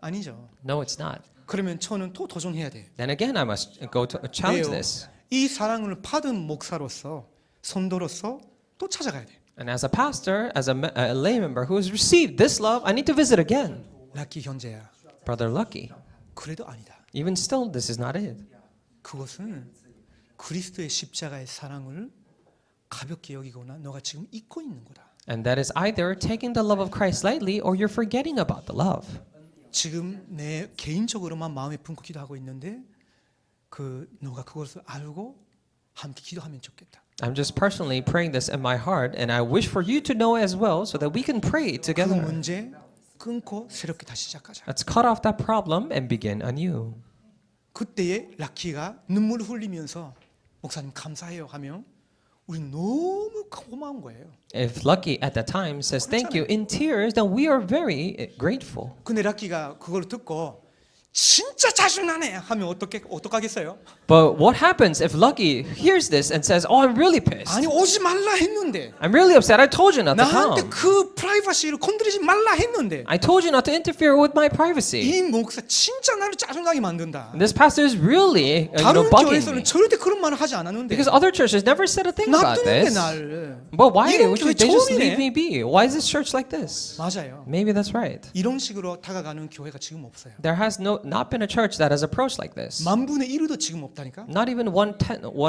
아니죠. No, it's not. 그러면 저는 또 도전해야 돼. Then again, I must go to challenge 왜요? this. 이 사랑을 받은 목사로서 선도로서 또 찾아가야 돼. And as a pastor, as a lay member who has received this love, I need to visit again. 락키 형제야. Brother Lucky, 그래도 아니다. even still, this is not it. 그것은 그리스도의 십자가의 사랑을 가볍게 여기거나 너가 지금 잊고 있는 거다. And that is either taking the love of Christ lightly or you're forgetting about the love. 지금 내 개인적으로만 마음에 품고 기도하고 있는데 너가 그것을 알고 함께 기도하면 좋겠다. I'm just personally praying this in my heart, and I wish for you to know as well so that we can pray 그 together. 문제 끊고 새롭게 다시 시작하자. Let's cut off that problem and begin anew. 그때에 락키가 눈물을 흘리면서 목사님 감사해요 하면 우리 너무 고마운 거예요. If Lucky at that time says thank you in tears, then we are very grateful. 근데 락키가 그걸 듣고 진짜 짜증나네 하면 어떡하겠어요? But what happens if Lucky hears this and says, "Oh, I'm really pissed. 아니 오지 말라 했는데 I'm really upset. I told you not to 나한테 come. 그 프라이버시를 건드리지 말라 했는데 I told you not to interfere with my privacy." 이 목사 진짜 나를 짜증나게 만든다. This pastor is really, 다른 bugging 교회에서는 me. 절대 그런 말을 하지 않았는데 Because other churches never said a thing about 놔두는데 this. 날 But why 이런 would 교회 they just leave 처음이네. me be? Why is this church like this? 맞아요. Maybe that's right. 이런 식으로 다가가는 교회가 지금 없어요. There has not been a church that has approached like this. 만분의 1도 지금 없다니까. Not even one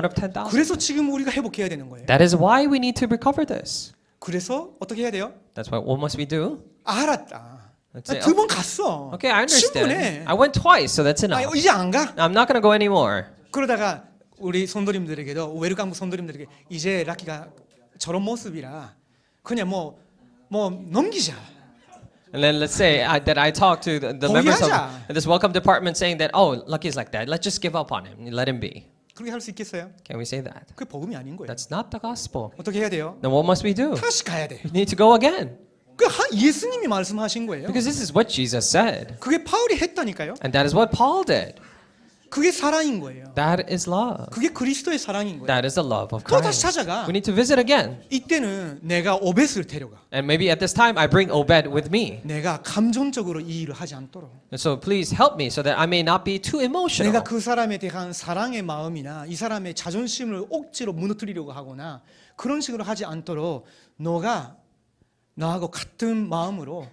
of 10,000. 그래서 지금 우리가 회복해야 되는 거예요. That is why we need to recover this. 그래서 어떻게 해야 돼요? That's why. What must we do? 알았다. Let's say, 2번 갔어. Okay, I understand. 충분해. I went twice, so that's 아, enough. 이제 안 가? I'm not going to go anymore. 그러다가 우리 성도님들에게도 웨르강부 성도님들에게 이제 락키가 저런 모습이라 그냥 뭐 넘기자. And then let's say that I talk to the members of 포기하자. this welcome department saying that, oh, Lucky's like that. Let's just give up on him. Let him be. 그렇게 할 수 있겠어요? Can we say that? 그게 복음이 아닌 거예요. That's not the gospel. 어떻게 해야 돼요? Then what must we do? 다시 가야 돼. We need to go again. 예수님이 말씀하신 거예요. Because this is what Jesus said. 그게 바울이 했다니까요. And that is what Paul did. 그게 사랑인 거예요. That is love. 그게 그리스도의 사랑인 거예요. That is the love of 또 다시 Christ. 찾아가. We need to visit again. 이때는 내가 오벳을 데려가. And maybe at this time I bring Obed with me. 내가 감정적으로 이 일을 하지 않도록. And so please help me so that I may not be too emotional. 내가 그 사람에 대한 사랑의 마음이나 이 사람의 자존심을 억지로 무너뜨리려고 하거나 그런 식으로 하지 않도록 너가 나하고 같은 마음으로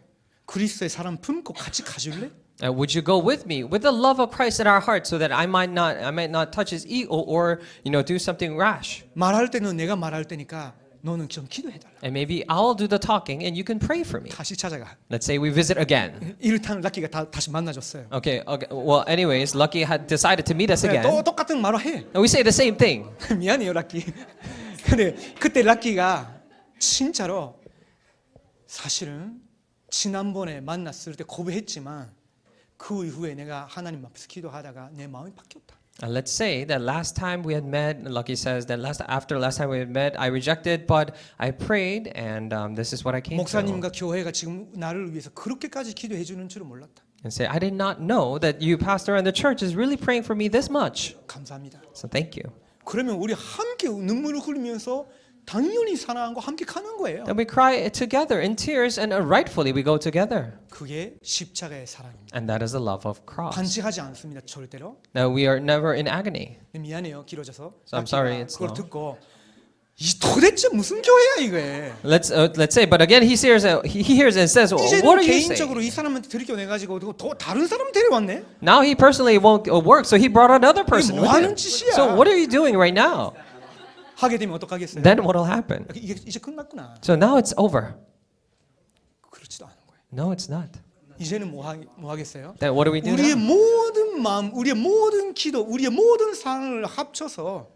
그리스도의 사랑 품고 같이 가줄래? Would you go with me with the love of Christ in our hearts so that I might not touch his ego or do something rash? 말할 때는 내가 말할 때니까 너는 좀 기도해달라. And maybe I'll do the talking and you can pray for me. 다시 찾아가. Let's say we visit again. 이를테면 락키가 다시 만나줬어요. Okay. Well, anyways, Lucky had decided to meet us 또 again. 똑같은 말을 해. And we say the same thing. 미안해요 락키. 근데 그때 락키가 진짜로 사실은 지난번에 만났을 때 고백했지만 그 이후에 내가 하나님 앞에서 기도하다가 내 마음이 바뀌었다. Let's say that last time we had met, Lucky says that after last time we had met, I rejected, but I prayed, and this is what I came to. 목사님과 교회가 지금 나를 위해서 그렇게까지 기도해 주는 줄은 몰랐다. And say, I did not know that you, pastor, and the church is really praying for me this much. 감사합니다. So thank you. 그러면 우리 함께 눈물을 흘리면서 당연히 사랑하고 함께 가는 거예요. Then we cry together in tears, and rightfully we go together. 그게 십자가의 사랑입니다. And that is the love of cross. 반칙하지 않습니다. 절대로. Now we are never in agony. 미안해요. 길어져서. So I'm sorry, it's 그걸 long. 듣고 이 도대체 무슨 교회야 이게? Let's say, but again he hears and says, well, what 이제는 are you 개인적으로 saying? 이 사람한테 들켜내 가지고 또 다른 사람 데려왔네. Now he personally won't work, so he brought another person 뭐 with 하는 him. 짓이야? So what are you doing right now? 하게 되면 어떡하겠어요? Then what will happen? 이게 이제 끝났구나. So now it's over. 그렇지도 않은 거예요. No, it's not. 이제는 뭐 하겠어요? Then what do we do 우리의 now? 모든 마음, 우리의 모든 기도, 우리의 모든 사랑을 합쳐서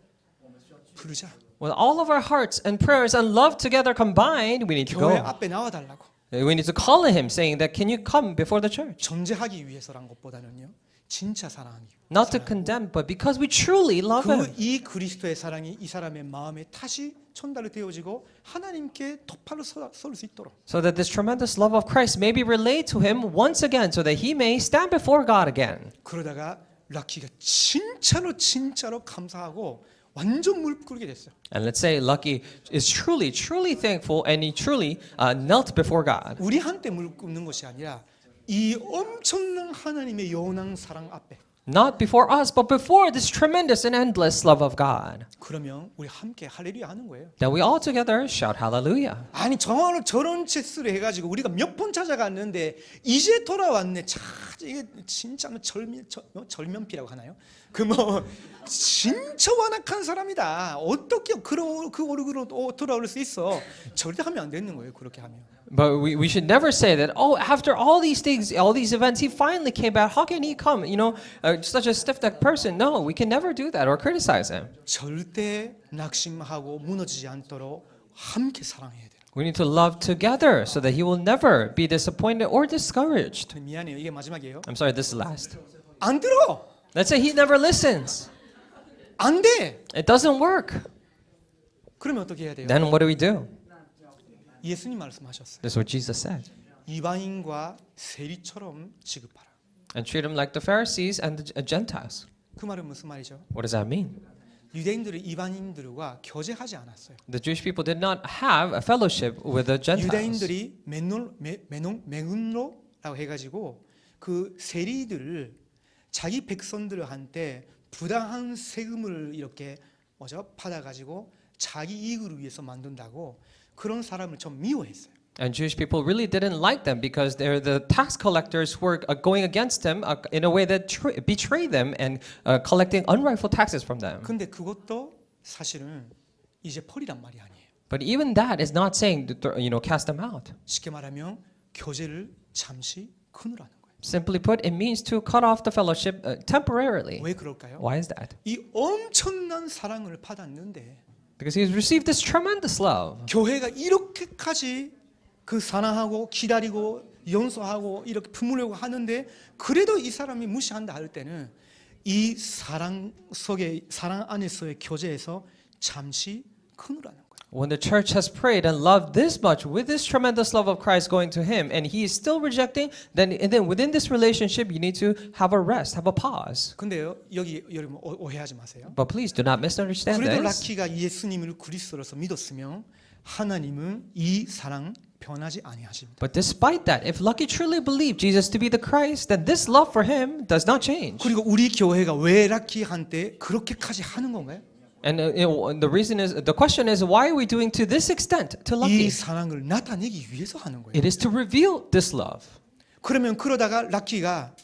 부르자. With all of our hearts and prayers and love together combined, we need to 교회 go. 앞에 나와 달라고. We need to call him, saying that, can you come before the church? 정죄하기 위해서란 것보다는요. 진짜 사랑하기. Not to condemn, but because we truly love him. 이 그리스도의 사랑이 이 사람의 마음에 다시 전달이 되어지고 하나님께 똑바로 설 수 있도록. So that this tremendous love of Christ may be relayed to him once again, so that he may stand before God again. 그러다가 락키가 진짜로 감사하고 완전 무릎 꿇게 됐어요. And let's say Lucky is truly thankful, and he truly knelt before God. 우리한테 무릎 꿇는 것이 아니라 이 엄청난 하나님의 영원한 사랑 앞에. Not before us, but before this tremendous and endless love of God. 그러면 우리 함께 할렐루야 하는 거예요. Then we all together shout hallelujah. 아니 저런 짓을 해가지고 우리가 몇 번 찾아갔는데 이제 돌아왔네. 참 이게 진짜 절면피라고 하나요? 그 뭐 진짜 완악한 사람이다. 어떻게 그 얼굴로 돌아올 수 있어? 절대 하면 안 되는 거예요. 그렇게 하면. But we should never say that, oh, after all these things, all these events, he finally came back. How can he come? Such a stiff-necked person. No, we can never do that or criticize him. 절대 낙심하고 무너지지 않도록 함께 사랑해야 돼요. We need to love together so that he will never be disappointed or discouraged. 미안해요. 이게 마지막이에요. I'm sorry, this is last. 안 들어. Let's say he never listens. 안 돼. It doesn't work. 그러면 어떻게 해야 돼요? Then what do? 예수님 말씀하셨어요. This is what Jesus said. 이방인과 세리처럼 취급하라. And treat him like the Pharisees and the Gentiles. 그 말은 무슨 말이죠? What does that mean? 유대인들이 이방인들과 교제하지 않았어요. The Jewish people did not have a fellowship with the Gentiles. 유대인들이 메군로라고 해가지고 그 세리들을 자기 백성들한테 부당한 세금을 이렇게 받아가지고 자기 이익을 위해서 만든다고 그런 사람을 좀 미워했어요. And Jewish people really didn't like them because they're the tax collectors who were going against them in a way that betrayed them and collecting unrightful taxes from them. 근데 그것도 사실은 이제 버리란 말이 아니에요. But even that is not saying to, cast them out. 쉽게 말하면 교제를 잠시 끊으라는 거예요. Simply put, it means to cut off the fellowship temporarily. 왜 그럴까요? Why is that? 이 엄청난 사랑을 받았는데 Because he has received this tremendous love. 교회가 이렇게까지 그 사랑하고 기다리고 용서하고 이렇게 품으려고 하는데 그래도 이 사람이 무시한다 할 때는 이 사랑 안에서의 교제에서 잠시 끊으라는 거예요. When the church has prayed and loved this much with this tremendous love of Christ going to him and he is still rejecting, then within this relationship you need to have a rest, have a pause. 근데요 여기 여러분 오해하지 마세요. But please do not misunderstand 그래도 this. 라키가 예수님을 그리스도로서 믿었으면 하나님은 이 사랑 변하지 아니하십니다. But despite that, if Lucky truly believed Jesus to be the Christ, then this love for him does not change. 그리고 우리 교회가 왜 라키한테 그렇게까지 하는 건가요? And the question is, why are we doing to this extent to 이 Lucky? 사랑을 나타내기 위해서 하는 거예요. It is to reveal this love. 그러면 그러다가 라키가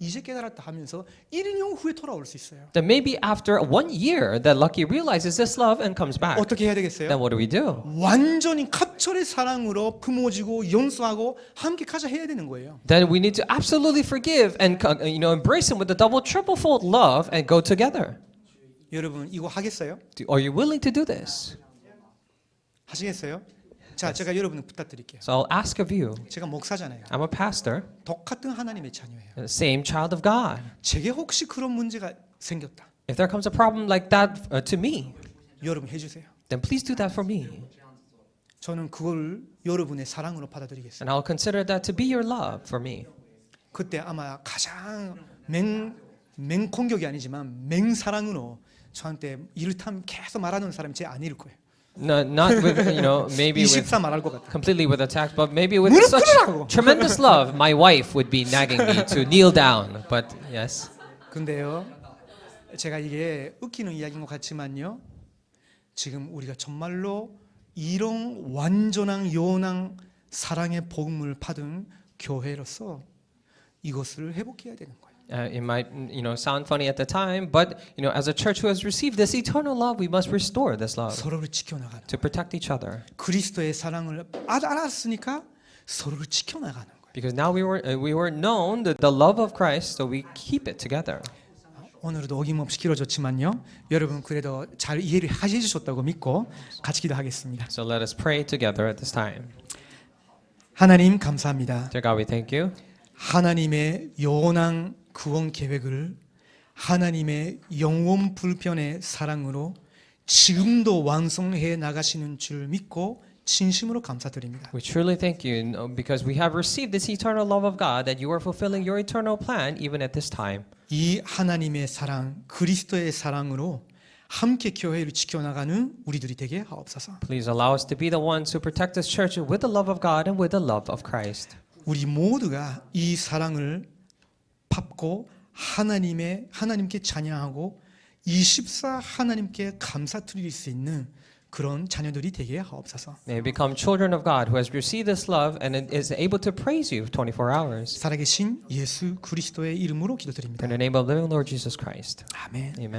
이제 깨달았다 하면서 1년 후에 돌아올 수 있어요. Then maybe after 1 year that Lucky realizes this love and comes back. 어떻게 해야 되겠어요? Then what do? 완전히 갑절의 사랑으로 품어지고 용서하고 함께 가자 해야 되는 거예요. Then we need to absolutely forgive and embrace him with a double, triple-fold love and go together. 여러분 이거 하겠어요? Are you willing to do this? 하시겠어요? 자, 제가 여러분을 부탁드릴게요. So I'll ask of you. 제가 목사잖아요. I'm a pastor, 똑같은 하나님의 자녀예요. the same child of God. 제게 혹시 그런 문제가 생겼다. If there comes a problem like that to me, 여러분 해주세요. then please do that for me. 저는 그걸 여러분의 사랑으로 받아들이겠습니다. And I'll consider that to be your love for me. 그때 아마 가장 맹공격이 아니지만 맹사랑으로 저한테 이를테면 계속 말하는 사람이 제 아내일 거예요. No, not with, maybe with 24 말할 것 같아요. completely with attack, but maybe with 무릎 such 꿇으라고. tremendous love, my wife would be nagging me to kneel down. But yes, 근데요, 제가 이게 웃기는 이야기인 것 같지만요, 지금 우리가 정말로 이런 완전한 영원한 사랑의 복음을 받은 교회로서 이것을 회복해야 되는 거예요. it might sound funny at the time, but as a church who has received this eternal love, we must restore this love 서로를 지켜나가는 to protect each other. 그리스도의 사랑을 알았으니까 서로를 지켜나가는 거예요. Because now we were known the love of Christ, so we keep it together. 오늘도 어김없이 길어졌지만요, 여러분 그래도 잘 이해를 하셔주셨다고 믿고 같이 기도하겠습니다. So let us pray together at this time. 하나님 감사합니다. Dear God, we thank you. 하나님의 영원한 구원 계획을 하나님의 영원 불변의 사랑으로 지금도 완성해 나가시는 줄 믿고 진심으로 감사드립니다. We truly thank you because we have received this eternal love of God that you are fulfilling your eternal plan even at this time. 이 하나님의 사랑, 그리스도의 사랑으로 함께 교회를 지켜나가는 우리들이 되게 하옵소서. Please allow us to be the ones who protect this church with the love of God and with the love of Christ. 우리 모두가 이 사랑을 받고 하나님께 찬양하고 24 하나님께 감사드릴 수 있는 그런 자녀들이 되게 하옵소서. May we become children of God who has received this love and is able to praise you 24 hours. 살아계신 예수 그리스도의 이름으로 기도드립니다. In the name of living Lord Jesus Christ. 아멘. Amen.